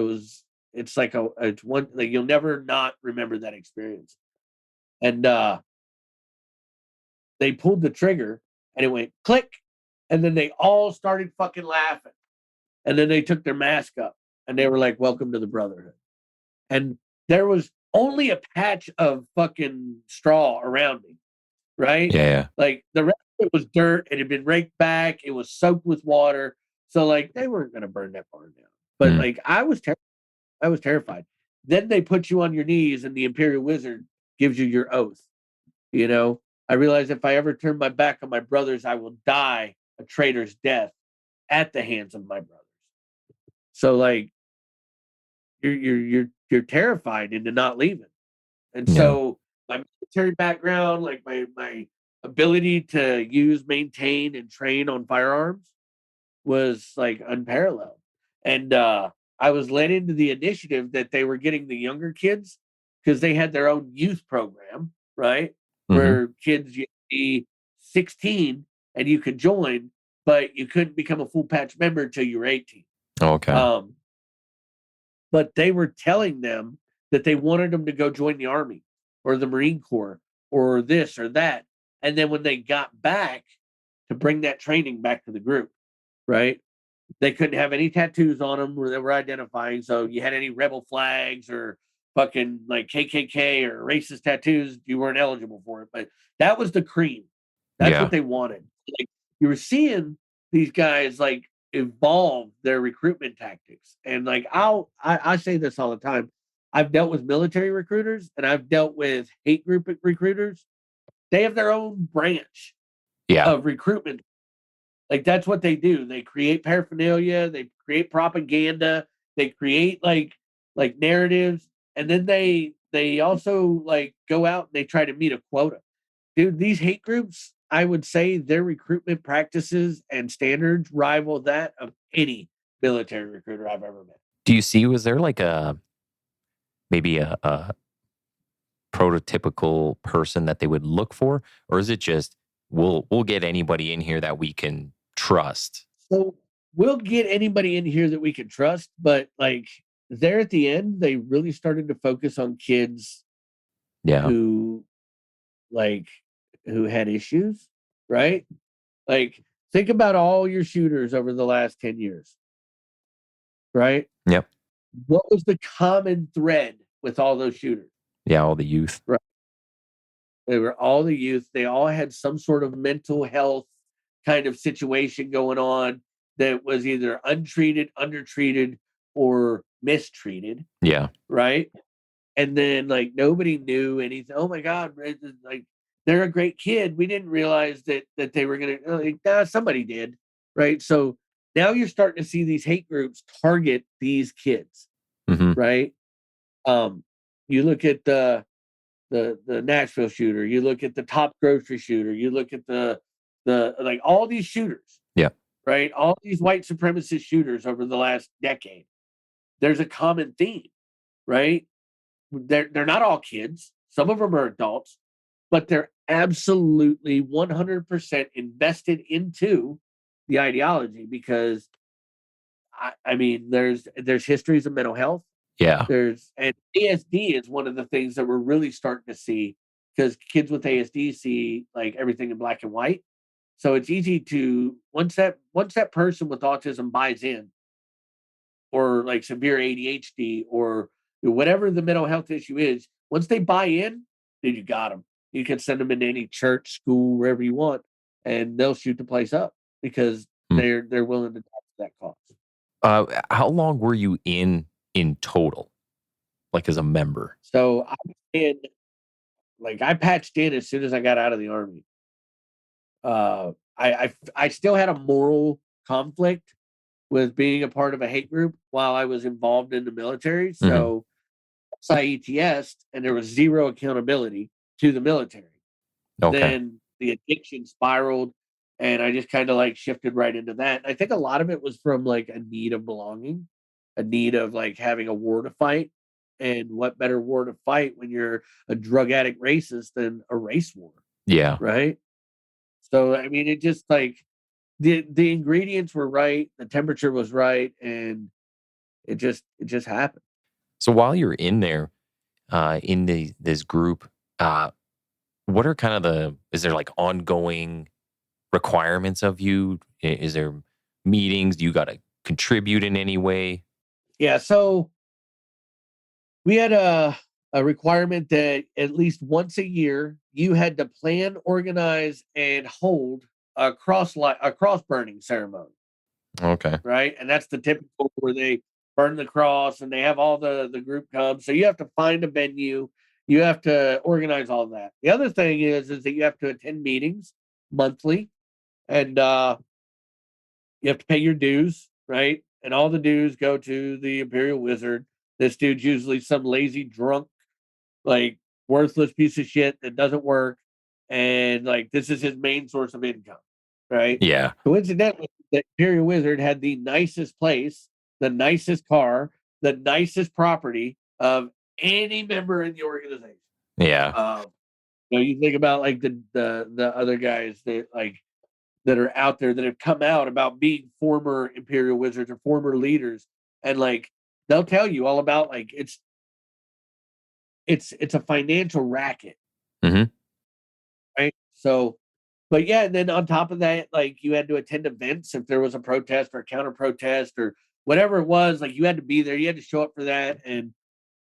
It's like it's one like you'll never not remember that experience. And they pulled the trigger and it went click, and then they all started fucking laughing. And then they took their mask up and they were like, "Welcome to the Brotherhood." And there was only a patch of fucking straw around me, right? Yeah. Like the rest of it was dirt. It had been raked back. It was soaked with water. So like they weren't going to burn that barn down. But Hmm. like I was terrified. Then they put you on your knees, and the Imperial Wizard gives you your oath. You know, I realized if I ever turn my back on my brothers, I will die a traitor's death at the hands of my brothers. So like you're terrified into not leaving. And Yeah. so my military background, like my ability to use, maintain, and train on firearms was like unparalleled. And I was led into the initiative that they were getting the younger kids because they had their own youth program, right? Mm-hmm. Where kids you be 16 and you could join, but you couldn't become a full patch member until you were 18. Okay. But they were telling them that they wanted them to go join the Army or the Marine Corps or this or that. And then when they got back, to bring that training back to the group, right? They couldn't have any tattoos on them that were identifying. So you had any rebel flags or fucking like KKK or racist tattoos, you weren't eligible for it. But that was the cream. That's Yeah. what they wanted. Like you were seeing these guys like evolve their recruitment tactics. And like I say this all the time. I've dealt with military recruiters and I've dealt with hate group recruiters. They have their own branch Yeah. of recruitment. Like that's what they do. They create paraphernalia, they create propaganda, they create like narratives, and then they also like go out and they try to meet a quota. Dude, these hate groups, I would say their recruitment practices and standards rival that of any military recruiter I've ever met. Do you see, was there like maybe a prototypical person that they would look for? Or is it just, we'll get anybody in here that we can trust? So we'll get anybody in here that we can trust, but like there at the end, they really started to focus on kids Yeah. who like who had issues, right? Like, think about all your shooters over the last 10 years, right? Yep. What was the common thread with all those shooters? Yeah, all the youth. Right. They were all the youth. They all had some sort of mental health kind of situation going on that was either untreated, undertreated, or mistreated, Yeah. right? And then like nobody knew anything. Oh my God, like they're a great kid. We didn't realize that they were gonna like, nah, somebody did, right? So now you're starting to see these hate groups target these kids, Mm-hmm. right? You look at the Nashville shooter, you look at the Top grocery shooter, you look at the like all these shooters, Yeah. right? All these white supremacist shooters over the last decade. There's a common theme, right? They're not all kids. Some of them are adults, but they're absolutely 100% invested into the ideology because I mean, there's histories of mental health. Yeah. And ASD is one of the things that we're really starting to see because kids with ASD see like everything in black and white. So it's easy to once that person with autism buys in, or like severe ADHD or whatever the mental health issue is, once they buy in, then you got them. You can send them into any church, school, wherever you want, and they'll shoot the place up because they're willing to talk to that cause. How long were you in total, like as a member? So I patched in as soon as I got out of the army. I still had a moral conflict with being a part of a hate group while I was involved in the military. So I ETS'd and there was zero accountability to the military. Okay. Then the addiction spiraled and I just kind of like shifted right into that. I think a lot of it was from like a need of belonging, a need of like having a war to fight. And what better war to fight when you're a drug addict racist than a race war, Yeah. right? So I mean, it just like the ingredients were right, the temperature was right, and it just happened. So while you're in there, in this group, what are kind of is there like ongoing requirements of you? Is there meetings? Do you got to contribute in any way? Yeah, so we had a requirement that at least once a year you had to plan, organize, and hold a cross burning ceremony, Okay. right? And that's the typical where they burn the cross and they have all the group come. So you have to find a venue, you have to organize all that. The other thing is that you have to attend meetings monthly, and you have to pay your dues, right? And all the dues go to the Imperial Wizard. This dude's usually some lazy drunk, like worthless piece of shit that doesn't work. And like this is his main source of income, right? Yeah. Coincidentally, the Imperial Wizard had the nicest place, the nicest car, the nicest property of any member in the organization. Yeah. You think about like the other guys that are out there that have come out about being former Imperial Wizards or former leaders, and like they'll tell you all about like it's a financial racket, Mm-hmm. right? So, but yeah, and then on top of that, like you had to attend events if there was a protest or a counter protest or whatever it was. Like you had to be there, you had to show up for that, and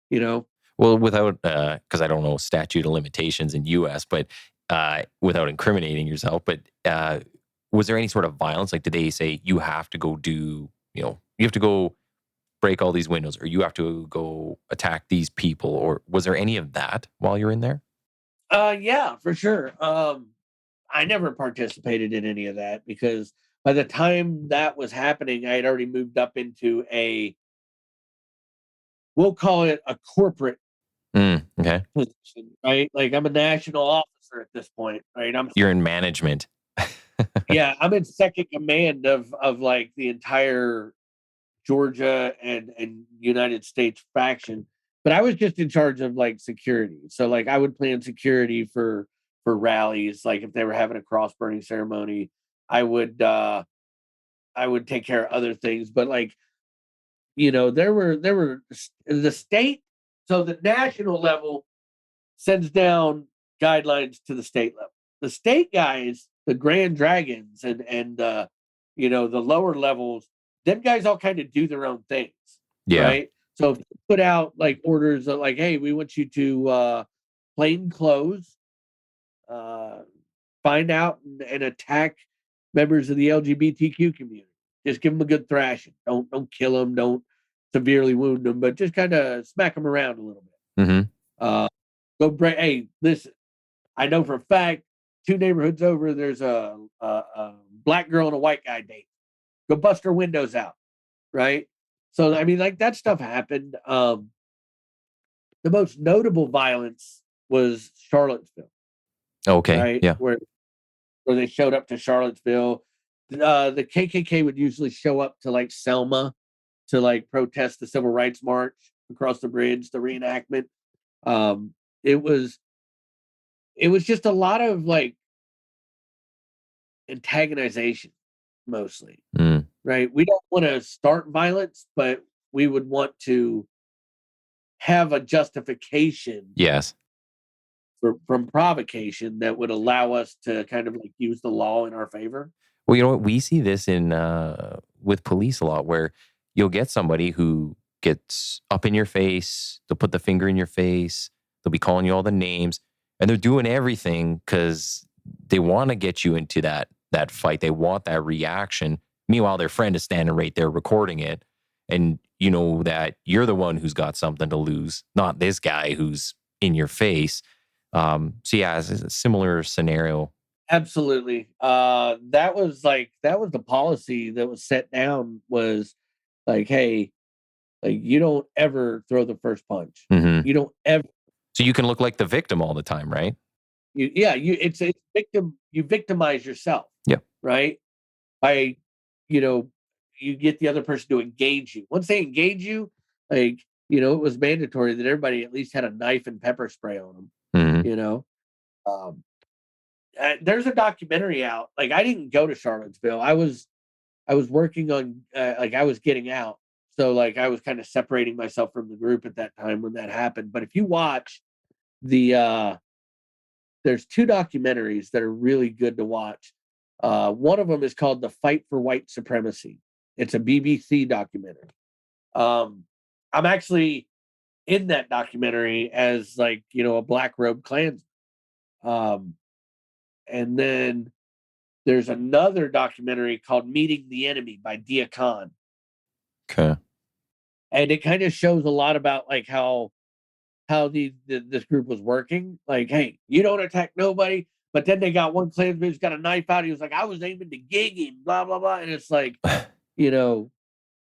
you know, Well, without because I don't know statute of limitations in U.S., but without incriminating yourself, but was there any sort of violence? Like, did they say you have to go do, you have to go break all these windows, or you have to go attack these people, or was there any of that while you're in there? yeah, for sure. I never participated in any of that because by the time that was happening, I had already moved up into we'll call it a corporate Okay, position, right? Like I'm a national officer at this point, right? you're in management. Yeah, I'm in second command of like the entire Georgia and United States faction, but I was just in charge of like security. So like I would plan security for rallies, like if they were having a cross burning ceremony, I would I would take care of other things, but like there were the state, so the national level sends down guidelines to the state level. The state guys the Grand Dragons and you know, the lower levels, them guys all kind of do their own things, Yeah. right? So if you put out like orders of like, hey, we want you to plain clothes, uh, find out and attack members of the LGBTQ community. Just give them a good thrashing. Don't kill them. Don't severely wound them, but just kind of smack them around a little bit. Mm-hmm. Go break. Hey, listen. I know for a fact, 2 neighborhoods over, there's a black girl and a white guy date. Go bust her windows out, right? So I mean, like that stuff happened. The most notable violence was Charlottesville, Okay. right? Yeah. Where they showed up to Charlottesville. The KKK would usually show up to like Selma to like protest the civil rights march across the bridge, the reenactment. Um, it was just a lot of like antagonization, mostly, Mm. right? We don't want to start violence, but we would want to have a justification Yes. from provocation that would allow us to kind of like use the law in our favor. Well, you know what? We see this in with police a lot, where you'll get somebody who gets up in your face, they'll put the finger in your face, they'll be calling you all the names, and they're doing everything because they want to get you into that fight. They want that reaction. Meanwhile, their friend is standing right there recording it, and you know that you're the one who's got something to lose, not this guy who's in your face. So yeah, it's a similar scenario. Absolutely. That was the policy that was set down was like, hey, like you don't ever throw the first punch. Hmm. You don't ever So you can look like the victim all the time, right? it's victim you victimize yourself, Yeah. right? By you know, you get the other person to engage you. Once they engage you, like, you know, it was mandatory that everybody at least had a knife and pepper spray on them, Hmm. you know. Um there's a documentary out. Like I didn't go to Charlottesville. I was working on like I was getting out. So like I was kind of separating myself from the group at that time when that happened. But if you watch the there's 2 documentaries that are really good to watch. One of them is called The Fight for White Supremacy. It's a BBC documentary. Um, I'm actually in that documentary as like, you know, a black robe Klansman. Um, and then there's another documentary called Meeting the Enemy by Dia Khan. Okay. And it kind of shows a lot about like how this group was working. Like, hey, you don't attack nobody. But then they got one Klansman who's got a knife out. He was like, I was aiming to gig him, blah, blah, blah. And it's like, you know,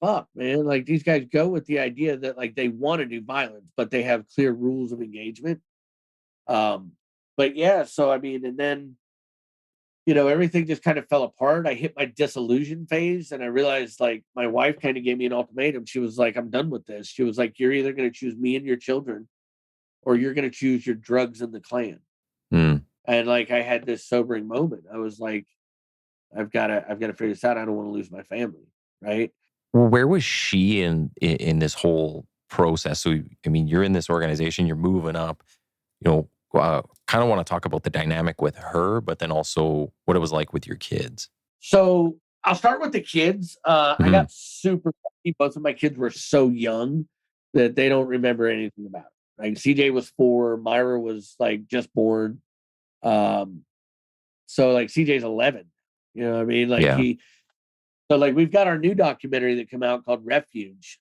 fuck, man. Like these guys go with the idea that like they want to do violence, but they have clear rules of engagement. Um, but yeah, so I mean, and then you know, everything just kind of fell apart. I hit my disillusion phase and I realized like my wife kind of gave me an ultimatum. She was like, I'm done with this. She was like, you're either going to choose me and your children or you're going to choose your drugs and the Klan. Mm. And like I had this sobering moment. I was like, I've got to figure this out. I don't want to lose my family. Right. Well, where was she in this whole process? So, I mean, you're in this organization, you're moving up. You know, kind of want to talk about the dynamic with her, but then also what it was like with your kids. So I'll start with the kids. I Hmm. got super lucky. Both of my kids were so young that they don't remember anything about it. Like CJ was 4, Myra was like just born. Um, so like CJ's 11. You know what I mean? Like Yeah. so like we've got our new documentary that came out called Refuge,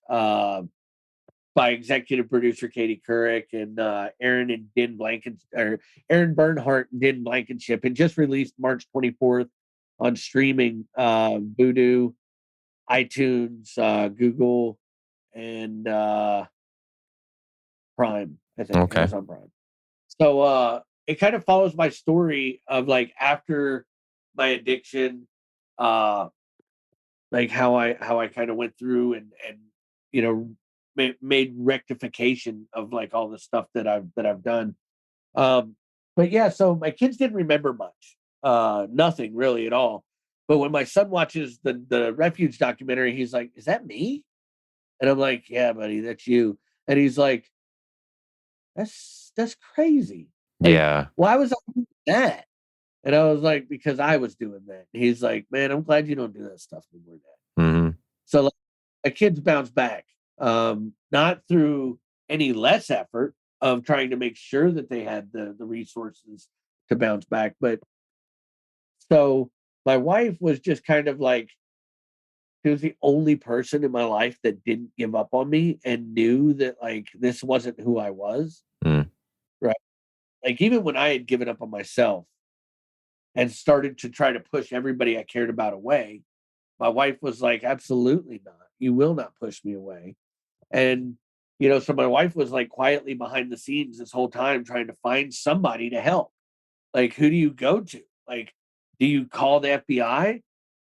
by executive producer Katie Couric and Aaron and Din Blanken or Aaron Bernhardt and Din Blankenship. It just released March 24th on streaming, Vudu, iTunes, Google, and Prime, I think, Okay. Amazon Prime. So it kind of follows my story of like after my addiction, uh like how I kind of went through and you know made rectification of like all the stuff that I've done. But yeah, so my kids didn't remember much, nothing really at all. But when my son watches the Refuge documentary, he's like, "Is that me?" And I'm like, "Yeah, buddy, that's you." And he's like, "That's crazy. Like, Yeah. why was I doing that?" And I was like, because I was doing that. He's like, man, I'm glad you don't do that stuff anymore, Dad. Mm-hmm. So like, my kids bounce back, not through any less effort of trying to make sure that they had the resources to bounce back. But so my wife was just kind of like, she was the only person in my life that didn't give up on me and knew that like this wasn't who I was. Mm. Right. Like even when I had given up on myself and started to try to push everybody I cared about away, my wife was like, absolutely not. You will not push me away. And, so my wife was like quietly behind the scenes this whole time trying to find somebody to help. Like, who do you go to? Like, do you call the FBI?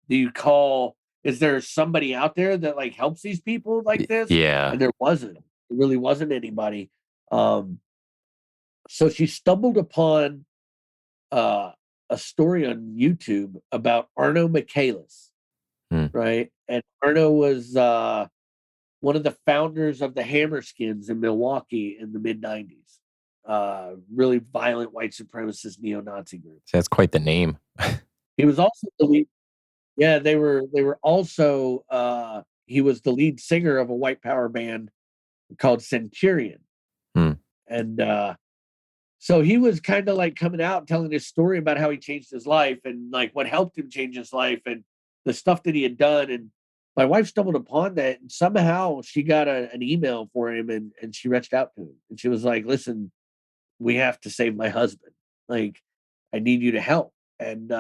Do you call, is there somebody out there that like helps these people like this? Yeah. And there wasn't. There really wasn't anybody. So she stumbled upon uh, a story on YouTube about Arno Michaelis, Mm. right? And Arno was one of the founders of the Hammerskins in Milwaukee in the mid 90s. Really violent white supremacist neo-Nazi group. That's quite the name. He was also the lead. Yeah, they were also he was the lead singer of a white power band called Centurion. Mm. And so he was kind of like coming out telling his story about how he changed his life and like what helped him change his life and the stuff that he had done. And my wife stumbled upon that and somehow she got an email for him and she reached out to him and she was like, listen, we have to save my husband. Like, I need you to help. And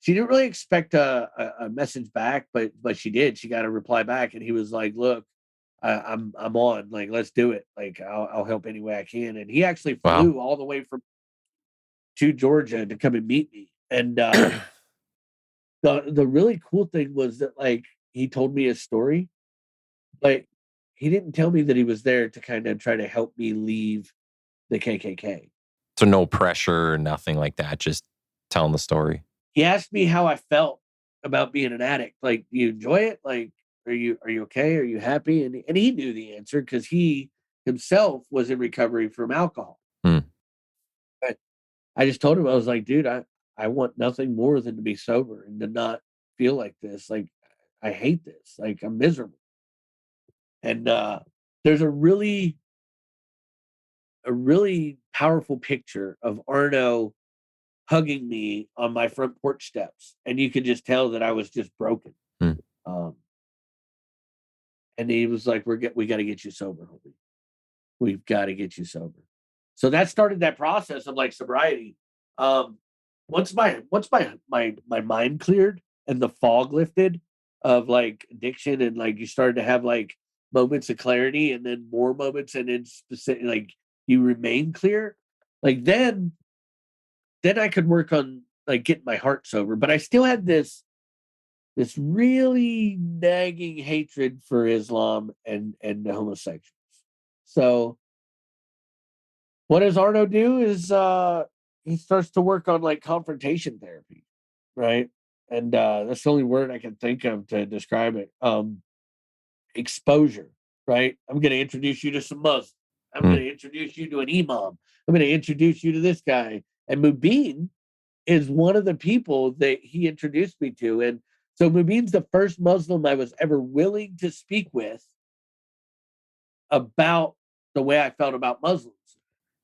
she didn't really expect a message back, but she did. She got a reply back and he was like, look, I'm on. Like, let's do it. Like, I'll help any way I can. And he actually Wow. flew all the way from to Georgia to come and meet me. And the really cool thing was that like he told me his story, but he didn't tell me that he was there to kind of try to help me leave the KKK. So no pressure, nothing like that. Just telling the story. He asked me how I felt about being an addict. Like, do you enjoy it? Like, are you okay? Are you happy? And he knew the answer because he himself was in recovery from alcohol. Mm. But I just told him, I was like, dude, I want nothing more than to be sober and to not feel like this. Like, I hate this. Like, I'm miserable. And there's a really powerful picture of Arno hugging me on my front porch steps, and you could just tell that I was just broken. Mm. And he was like, we got to get you sober, homie. We've got to get you sober. So that started that process of like sobriety. Once my mind cleared and the fog lifted of like addiction and like you started to have like moments of clarity and then more moments and then specific like you remain clear, like then I could work on like getting my heart sober. But I still had this really nagging hatred for Islam and the homosexuals. So what does Arno do is he starts to work on like confrontation therapy, right? And that's the only word I can think of to describe it. Exposure, right? I'm going to introduce you to some Muslims. I'm going to introduce you to an imam. I'm going to introduce you to this guy. And Mubin is one of the people that he introduced me to. And so Mubin's the first Muslim I was ever willing to speak with about the way I felt about Muslims.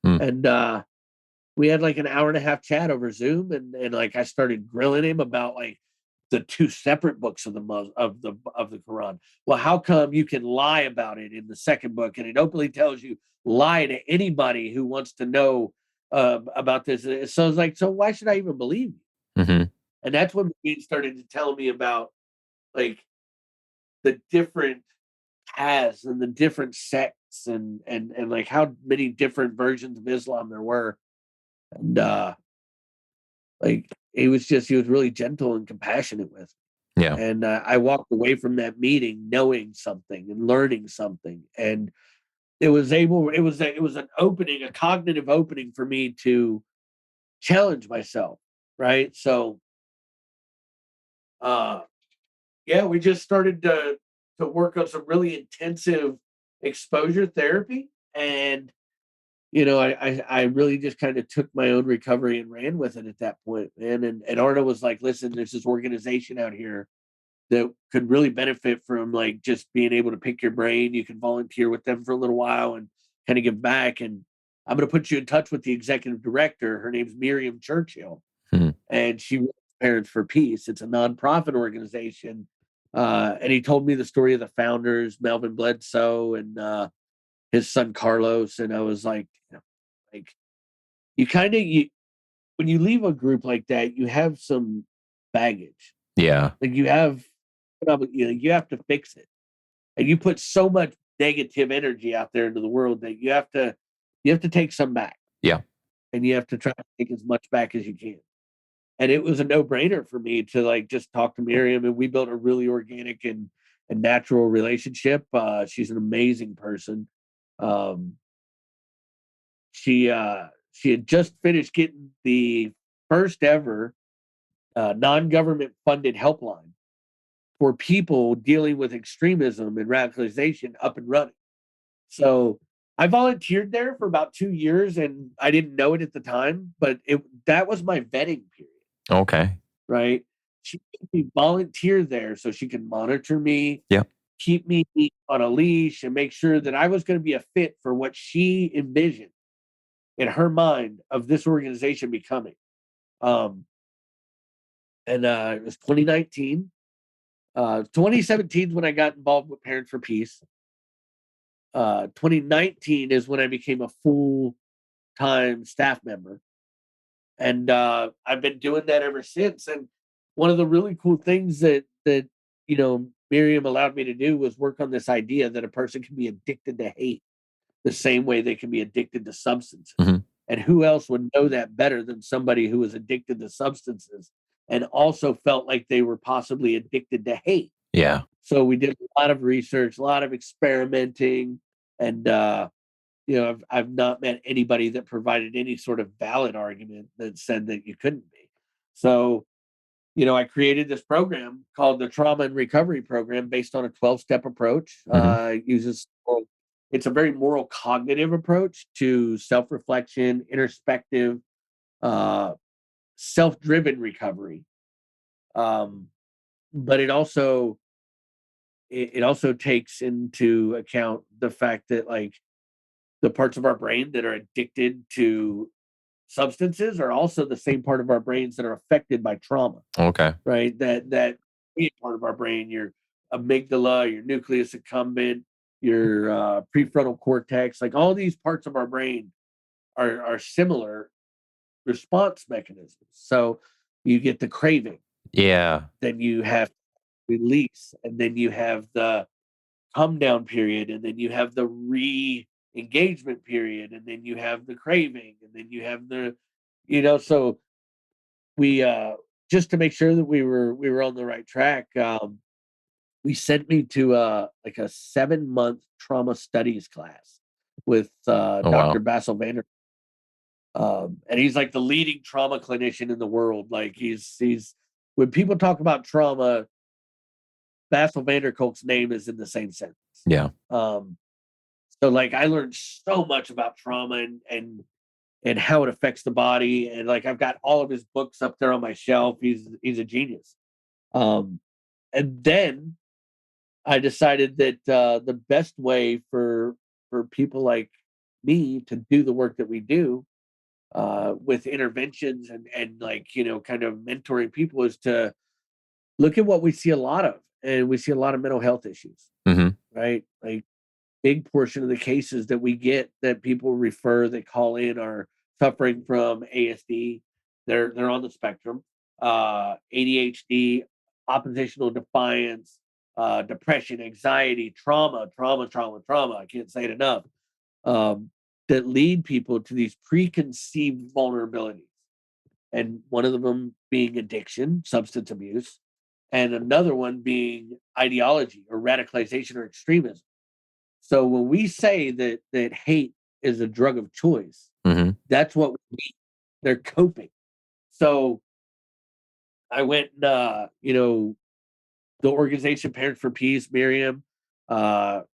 Mm. And we had like an hour and a half chat over Zoom, and like I started grilling him about like the two separate books of the Quran. Well, how come you can lie about it in the second book, and it openly tells you lie to anybody who wants to know about this? So it's like, so why should I even believe you? Mm-hmm. And that's when he started to tell me about like the different paths and the different sects and like how many different versions of Islam there were. And like he was really gentle and compassionate with me. Yeah. And I walked away from that meeting knowing something and learning something. And it was an opening, a cognitive opening for me to challenge myself. Right. So yeah, we just started to work on some really intensive exposure therapy. And I really just kind of took my own recovery and ran with it at that point, man. And Arna was like, listen, there's this organization out here that could really benefit from like just being able to pick your brain. You can volunteer with them for a little while and kind of give back. And I'm going to put you in touch with the executive director. Her name's Miriam Churchill, Hmm. and she runs Parents for Peace. It's a nonprofit organization. And he told me the story of the founders, Melvin Bledsoe and his son Carlos. And I was like, like you kind of you when you leave a group like that, you have some baggage. Yeah. Like you have to fix it, and you put so much negative energy out there into the world that you have to take some back, Yeah. and you have to try to take as much back as you can. And it was a no brainer for me to like just talk to Miriam, and we built a really organic and natural relationship. She's an amazing person. Um, she had just finished getting the first ever non-government funded helpline for people dealing with extremism and radicalization up and running. So I volunteered there for about 2 years, and I didn't know it at the time, but that was my vetting period, Okay. right? She made me volunteer there so she could monitor me, Yeah. keep me on a leash, and make sure that I was going to be a fit for what she envisioned in her mind of this organization becoming. Um, and it was 2019. 2017 is when I got involved with Parents for Peace. 2019 is when I became a full time staff member, and I've been doing that ever since. And one of the really cool things that Miriam allowed me to do was work on this idea that a person can be addicted to hate the same way they can be addicted to substances. Mhm. And who else would know that better than somebody who was addicted to substances and also felt like they were possibly addicted to hate? Yeah. So we did a lot of research, a lot of experimenting, and I've not met anybody that provided any sort of valid argument that said that you couldn't be. So, I created this program called the Trauma and Recovery Program based on a 12-step approach. Mhm. It's a very moral cognitive approach to self-reflection, introspective, uh, self-driven recovery. Um, but it also takes into account the fact that like the parts of our brain that are addicted to substances are also the same part of our brains that are affected by trauma, Okay. right? That part of our brain, your amygdala, your nucleus accumbens, your prefrontal cortex, like all these parts of our brain are similar response mechanisms. So you get the craving, Yeah. then you have release, and then you have the come down period, and then you have the re-engagement period, and then you have the craving, and then you have so we just to make sure that we were on the right track. We sent me to like a 7-month trauma studies class with Oh Dr. wow. Basil Vander. And he's like the leading trauma clinician in the world. Like he's when people talk about trauma, Basil Vanderkolk's name is in the same sentence. Yeah. Um, so like I learned so much about trauma and how it affects the body. And like I've got all of his books up there on my shelf. He's a genius. Um, and then I decided that the best way for people like me to do the work that we do with interventions and like kind of mentoring people is to look at what we see a lot of, and we see a lot of mental health issues, Mhm. right? Like big portion of the cases that we get that people refer that call in are suffering from ASD. They're on the spectrum. ADHD, oppositional defiance, depression, anxiety, trauma. I can't say it enough. Um, that lead people to these preconceived vulnerabilities. And one of them being addiction, substance abuse, and another one being ideology or radicalization or extremism. So when we say that hate is a drug of choice, Mhm. that's what we mean. They're coping. So I went, the organization Parents for Peace, Miriam, our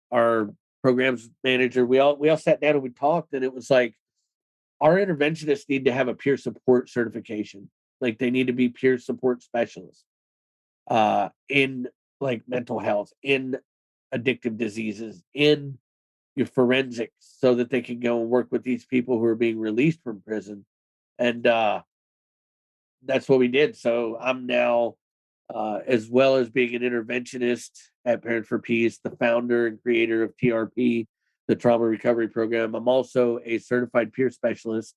programs manager, we all sat down and we talked, and it was like our interventionists need to have a peer support certification. Like they need to be peer support specialists in like mental health, in addictive diseases, in your forensics, so that they can go and work with these people who are being released from prison. And that's what we did. So I'm now, as well as being an interventionist at Parents for Peace, the founder and creator of TRP, the Trauma Recovery Program, I'm also a certified peer specialist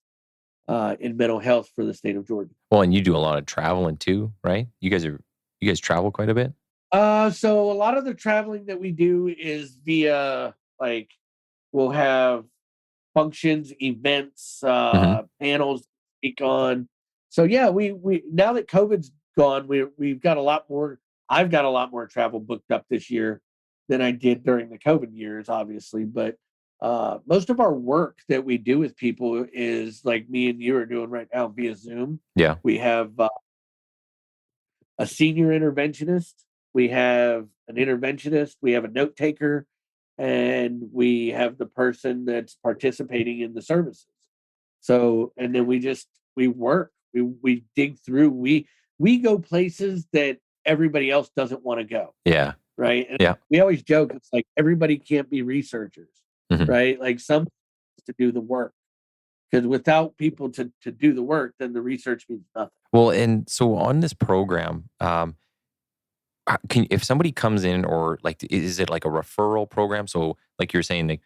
in mental health for the state of Georgia. Well, and you do a lot of traveling too, right? You guys travel quite a bit? So a lot of the traveling that we do is via, like, we'll have functions, events, panels to speak on. So yeah, we now that COVID's gone, we've got a lot more. I've got a lot more travel booked up this year than I did during the COVID years, obviously. But most of our work that we do with people is like me and you are doing right now via Zoom. Yeah. We have a senior interventionist, we have an interventionist, we have a note taker, and we have the person that's participating in the services. So, and then we work, we dig through, we go places that everybody else doesn't want to go. Yeah. Right. And Yeah. we always joke, it's like everybody can't be researchers, right? Like some to do the work. Because without people to do the work, then the research means nothing. Well, and so on this program, if somebody comes in, or like, is it like a referral program? So like you're saying, like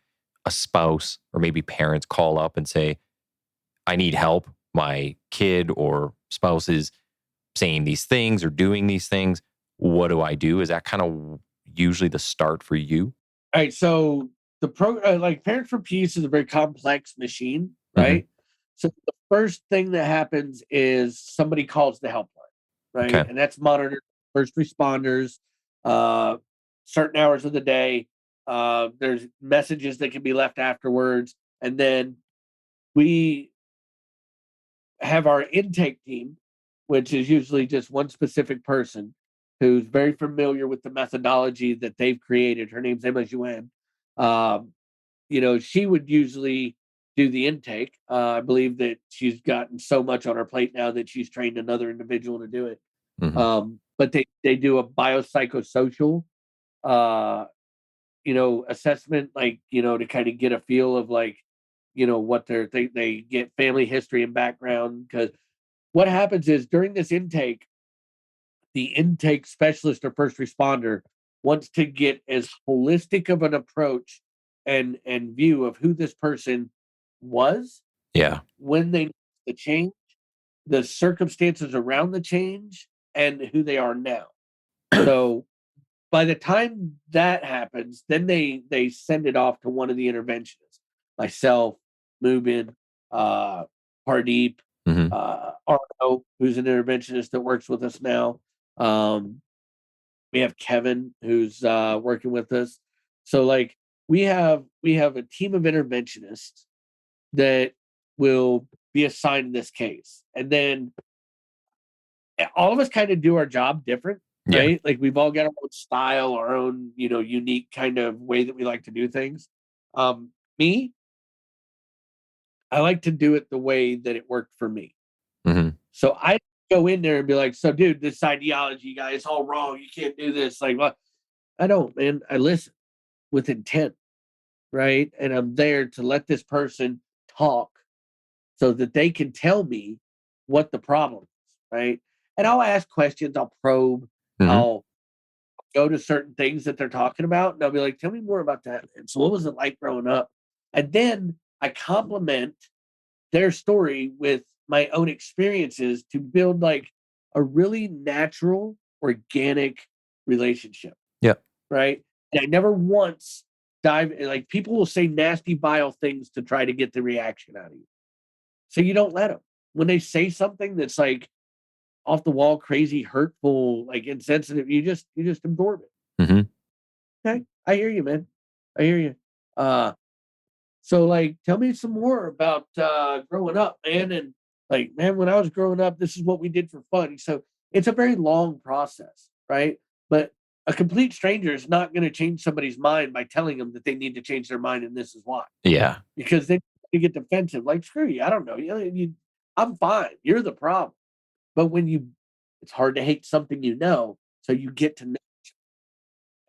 a spouse or maybe parents call up and say, I need help. My kid or spouse is saying these things or doing these things. What do I do? Is that kind of usually the start for you? All right. So the like Parents for Peace is a very complex machine, right? So the first thing that happens is somebody calls the helpline, right? Okay. And that's monitored first responders, certain hours of the day. There's messages that can be left afterwards. And then we have our intake team, which is usually just one specific person who's very familiar with the methodology that they've created. Her name's Emma Joanne. She would usually do the intake. I believe that she's gotten so much on her plate now that she's trained another individual to do it. But they do a biopsychosocial, assessment, like, to kind of get a feel of like, what they get family history and background. Because what happens is during this intake, the intake specialist or first responder wants to get as holistic of an approach and view of who this person was, when they the change, the circumstances around the change, and who they are now. So by the time that happens, then they send it off to one of the interventionists, myself, Mubin, Hardeep, Arno, who's an interventionist that works with us now. We have Kevin, who's working with us. So like we have a team of interventionists that will be assigned this case. And then all of us kind of do our job different, right? Like we've all got our own style, our own, unique kind of way that we like to do things. Me, I like to do it the way that it worked for me. So I go in there and be like, so dude, this ideology, guy, it's all wrong. You can't do this. Like, well, I don't, man. I listen with intent, right? And I'm there to let this person talk so that they can tell me what the problem is, right? And I'll ask questions, I'll probe, I'll go to certain things that they're talking about, and I'll be like, tell me more about that. And so what was it like growing up? And then I complement their story with my own experiences to build like a really natural, organic relationship. Right. And I never once dive, like, people will say nasty, vile things to try to get the reaction out of you. So you don't let them. When they say something that's like off the wall, crazy, hurtful, like insensitive, you just absorb it. Okay. I hear you, man. I hear you. So like, tell me some more about growing up, man. And like, man, when I was growing up, this is what we did for fun. So it's a very long process, right? But a complete stranger is not going to change somebody's mind by telling them that they need to change their mind and this is why. Because then you get defensive, like, screw you, I don't know you. I'm fine. You're the problem. But it's hard to hate something you know, so you get to know,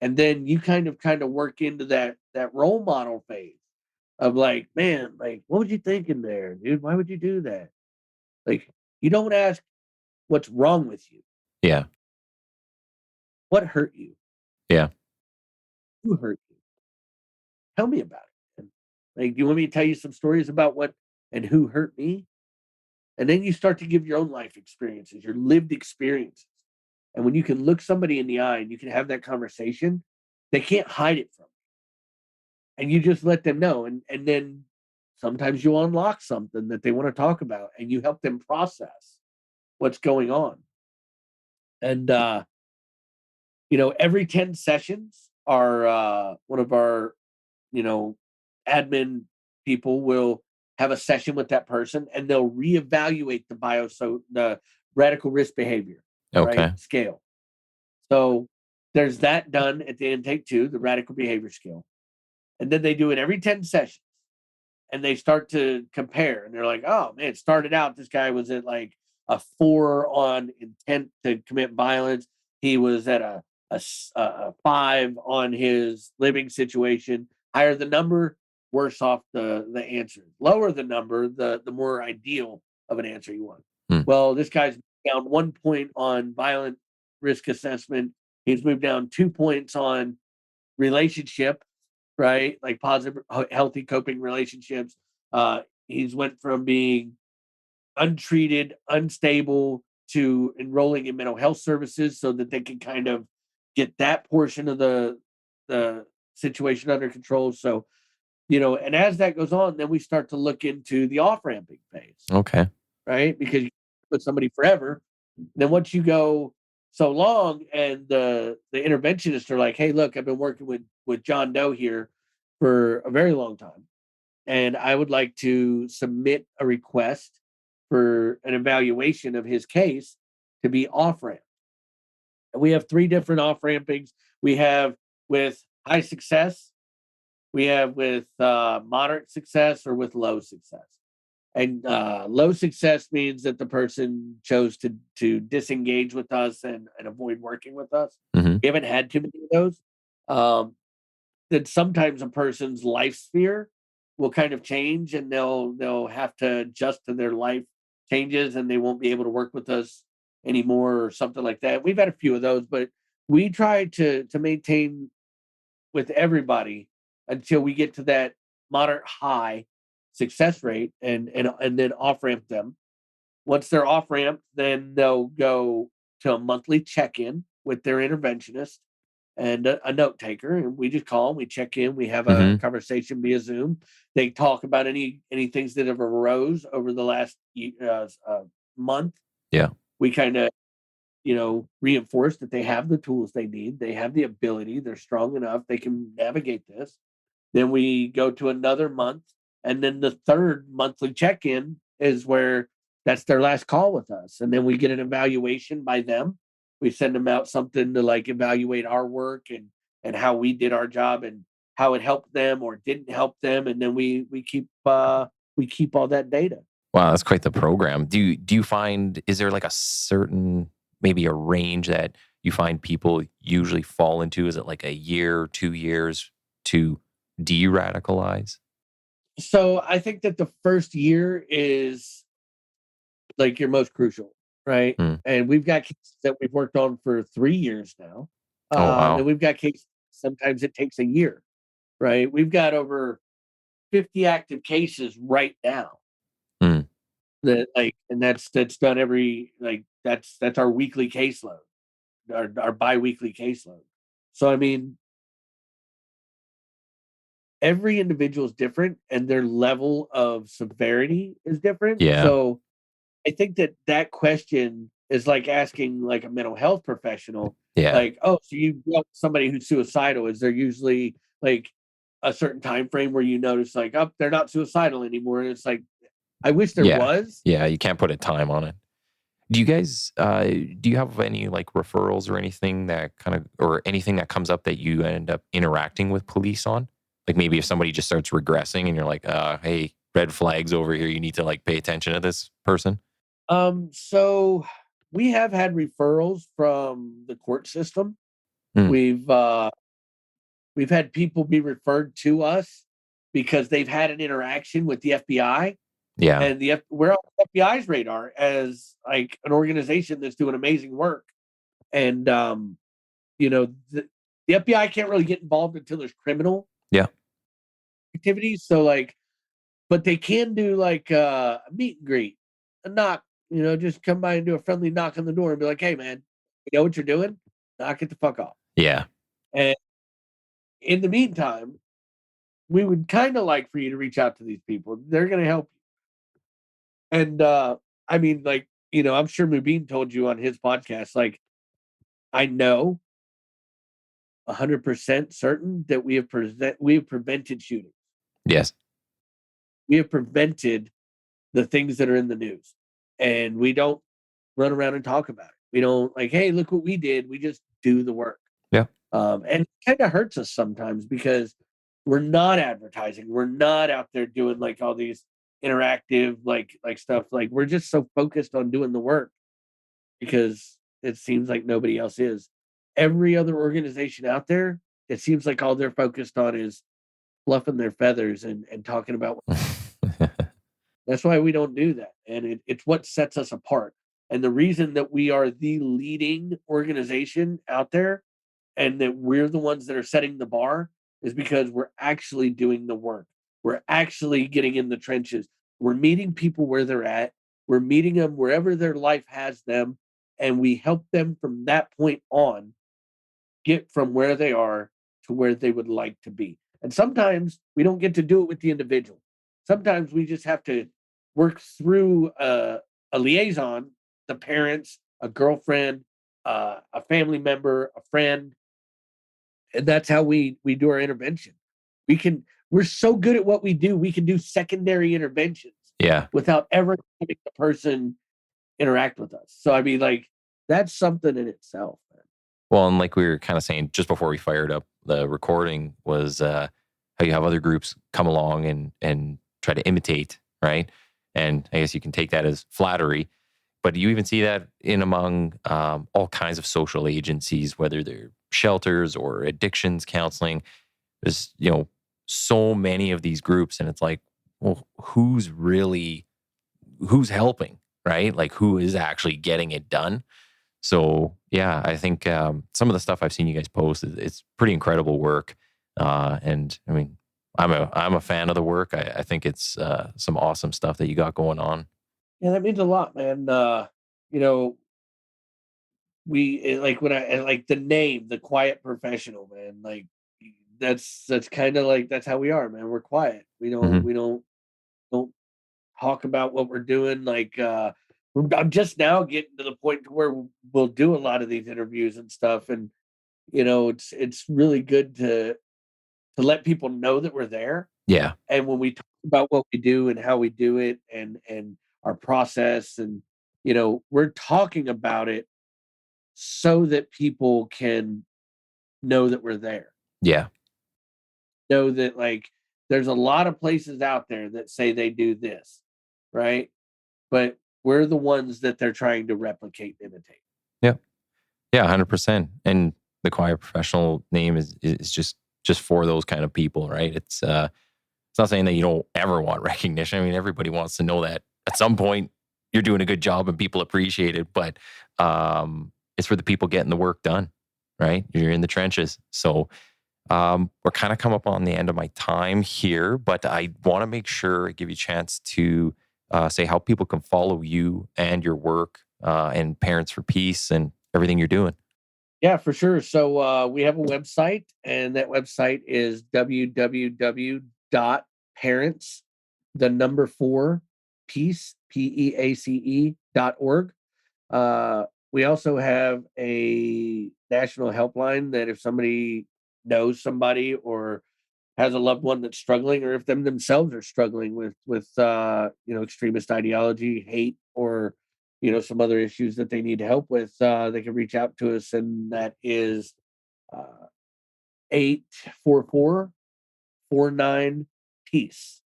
and then you kind of work into that role model phase of like, man, like, what was you thinking there, dude? Why would you do that? Like, you don't ask what's wrong with you. Yeah. What hurt you? Yeah. Who hurt you? Tell me about it. And, like, do you want me to tell you some stories about what and who hurt me? And then you start to give your own life experiences, your lived experiences. And when you can look somebody in the eye and you can have that conversation, they can't hide it from you. And you just let them know. And then sometimes you unlock something that they want to talk about and you help them process what's going on. And every 10 sessions, our one of our, admin people will have a session with that person and they'll reevaluate the radical risk behavior, right? Okay. Scale. So there's that done at the intake too, the radical behavior scale. And then they do it every 10 sessions and they start to compare and they're like, oh man, it started out, this guy was at like a 4 on intent to commit violence. He was at a 5 on his living situation. Higher the number, worse off the answer. Lower the number, the more ideal of an answer you want. Hmm. Well, this guy's down 1 point on violent risk assessment. He's moved down 2 points on relationship, right? Like positive, healthy coping relationships. He's went from being untreated, unstable to enrolling in mental health services so that they can kind of get that portion of the situation under control. So, and as that goes on, then we start to look into the off-ramping phase, Okay. right? Because you put somebody forever. Then once you go so long and the interventionists are like, hey, look, I've been working with John Doe here for a very long time. And I would like to submit a request for an evaluation of his case to be off-ramp. And we have 3 different off-rampings. We have with high success, we have with moderate success, or with low success. And low success means that the person chose to disengage with us and avoid working with us. Mm-hmm. We haven't had too many of those. Then sometimes a person's life sphere will kind of change and they'll have to adjust to their life changes and they won't be able to work with us anymore or something like that. We've had a few of those, but we try to maintain with everybody until we get to that moderate high success rate and then off ramp them. Once they're off ramped, then they'll go to a monthly check-in with their interventionist and a note taker, and we just call them, we check in, we have a conversation via Zoom. They talk about any things that have arose over the last month. Yeah. We kind of reinforce that they have the tools they need, they have the ability, they're strong enough, they can navigate this. Then we go to another month, and then the third monthly check-in is where that's their last call with us, and then we get an evaluation by them. We send them out something to like evaluate our work and how we did our job and how it helped them or didn't help them, and then we keep all that data. Wow, that's quite the program. Do you find, is there like a certain, maybe a range that you find people usually fall into? Is it like a year, 2 years to de-radicalize? So I think that the first year is like your most crucial, right? And we've got cases that we've worked on for 3 years now. Oh, wow. And we've got cases, sometimes it takes a year, right? We've got over 50 active cases right now. That and that's done every, like, that's our weekly caseload, our bi-weekly caseload. So I mean, every individual is different and their level of severity is different. Yeah. So I think that question is like asking like a mental health professional, Yeah. like, oh, so you know somebody who's suicidal, is there usually like a certain time frame where you notice like, oh, they're not suicidal anymore? And it's like, I wish there was. Yeah, you can't put a time on it. Do you guys, do you have any like referrals or anything that or anything that comes up that you end up interacting with police on? Like maybe if somebody just starts regressing and you're like, hey, red flags over here? You need to like pay attention to this person. So we have had referrals from the court system. Hmm. We've had people be referred to us because they've had an interaction with the FBI, Yeah. and we're on the FBI's radar as like an organization that's doing amazing work. And you know, the FBI can't really get involved until there's criminal Yeah. activities. So like, but they can do like a meet and greet, a knock. You know, just come by and do a friendly knock on the door and be like, "Hey, man, you know what you're doing? Knock it the fuck off." Yeah. And in the meantime, we would kind of like for you to reach out to these people. They're going to help you. And I mean, like, you know, I'm sure Mubin told you on his podcast, like, I know 100% certain that we have prevented shootings. Yes. We have prevented the things that are in the news, and we don't run around and talk about it. We don't like, hey, look what we did. We just do the work. Yeah. And it kind of hurts us sometimes because we're not advertising. We're not out there doing like all these interactive like stuff. Like we're just so focused on doing the work because it seems like nobody else is. Every other organization out there, it seems like all they're focused on is fluffing their feathers and talking about. That's why we don't do that. And it's what sets us apart. And the reason that we are the leading organization out there and that we're the ones that are setting the bar is because we're actually doing the work. We're actually getting in the trenches. We're meeting people where they're at. We're meeting them wherever their life has them. And we help them from that point on get from where they are to where they would like to be. And sometimes we don't get to do it with the individual. Sometimes we just have to work through a liaison, the parents, a girlfriend, a family member, a friend, and that's how we do our intervention. We're so good at what we do, we can do secondary interventions Yeah. without ever having the person interact with us. So I mean, like, that's something in itself, man. Well, and like we were kind of saying just before we fired up the recording was how you have other groups come along and try to imitate, right? And I guess you can take that as flattery, but you even see that in among all kinds of social agencies, whether they're shelters or addictions counseling. There's, so many of these groups, and it's like, well, who's helping, right? Like who is actually getting it done? So yeah, I think some of the stuff I've seen you guys post it's pretty incredible work, and I mean, I'm a fan of the work. I think it's some awesome stuff that you got going on. Yeah, that means a lot, man. You know, like when I like the name, the quiet professional, man. Like that's kind of like that's how we are, man. We're quiet. We don't Hmm. we don't don't talk about what we're doing. Like I'm just now getting to the point to where we'll do a lot of these interviews and stuff, and you know, it's really good to let people know that we're there. Yeah, And when we talk about what we do and how we do it and our process and you know, we're talking about it so that people can know that we're there. yeah, Know that like there's a lot of places out there that say they do this, right? But we're the ones that they're trying to replicate and imitate. yeah, yeah, 100%. And the quiet professional name is just for those kind of people, right? It's not saying that you don't ever want recognition. I mean, everybody wants to know that at some point you're doing a good job and people appreciate it, but it's for the people getting the work done, right? You're in the trenches. So we're kind of come up on the end of my time here, but I want to make sure I give you a chance to say how people can follow you and your work and Parents for Peace and everything you're doing. Yeah, for sure. So we have a website, and that website is www.parents, the number four, peace, peace.org. We also have a national helpline that if somebody knows somebody or has a loved one that's struggling, or if them themselves are struggling with you know, extremist ideology, hate, or you know, some other issues that they need help with, they can reach out to us, and that is 844 49 peace.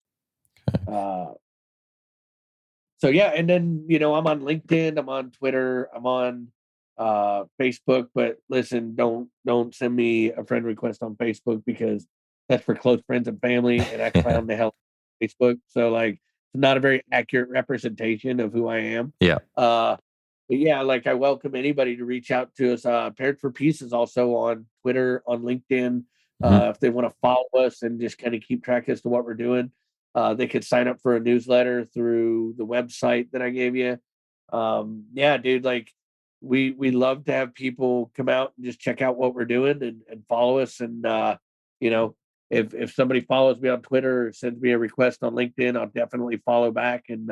So yeah, and then I'm on LinkedIn, I'm on Twitter, I'm on Facebook. But listen, don't send me a friend request on Facebook, because that's for close friends and family, and I clown the hell out of Facebook. So like, it's not a very accurate representation of who I am. Yeah. But yeah, like, I welcome anybody to reach out to us. Paired for Peace is also on Twitter, on LinkedIn. If they want to follow us and just kind of keep track as to what we're doing, they could sign up for a newsletter through the website that I gave you. Yeah, dude, like, we love to have people come out and just check out what we're doing, and follow us. And you know, if somebody follows me on Twitter or sends me a request on LinkedIn, I'll definitely follow back and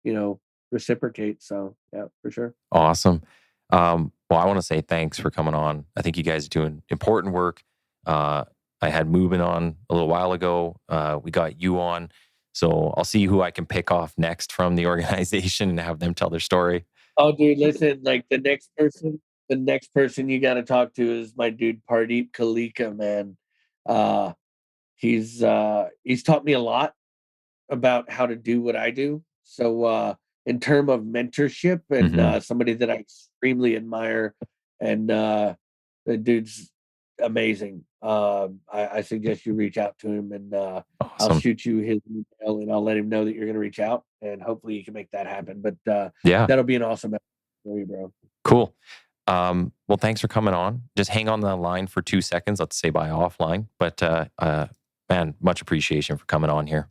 you know, reciprocate. So yeah, for sure. Awesome. Well, I want to say thanks for coming on. I think you guys are doing important work. I had Moving on a little while ago. We got you on. So I'll see who I can pick off next from the organization and have them tell their story. Oh, dude, listen, like, the next person you got to talk to is my dude Pardeep Kalika, man. Uh, he's taught me a lot about how to do what I do. So in term of mentorship, and Mhm. somebody that I extremely admire, and the dude's amazing. I suggest you reach out to him, and I'll Awesome. shoot you his email, and I'll let him know that you're going to reach out, and hopefully you can make that happen. But Yeah. that'll be an awesome episode for you, bro. Cool. Well, thanks for coming on. Just hang on the line for 2 seconds. Let's say bye offline. But man, much appreciation for coming on here.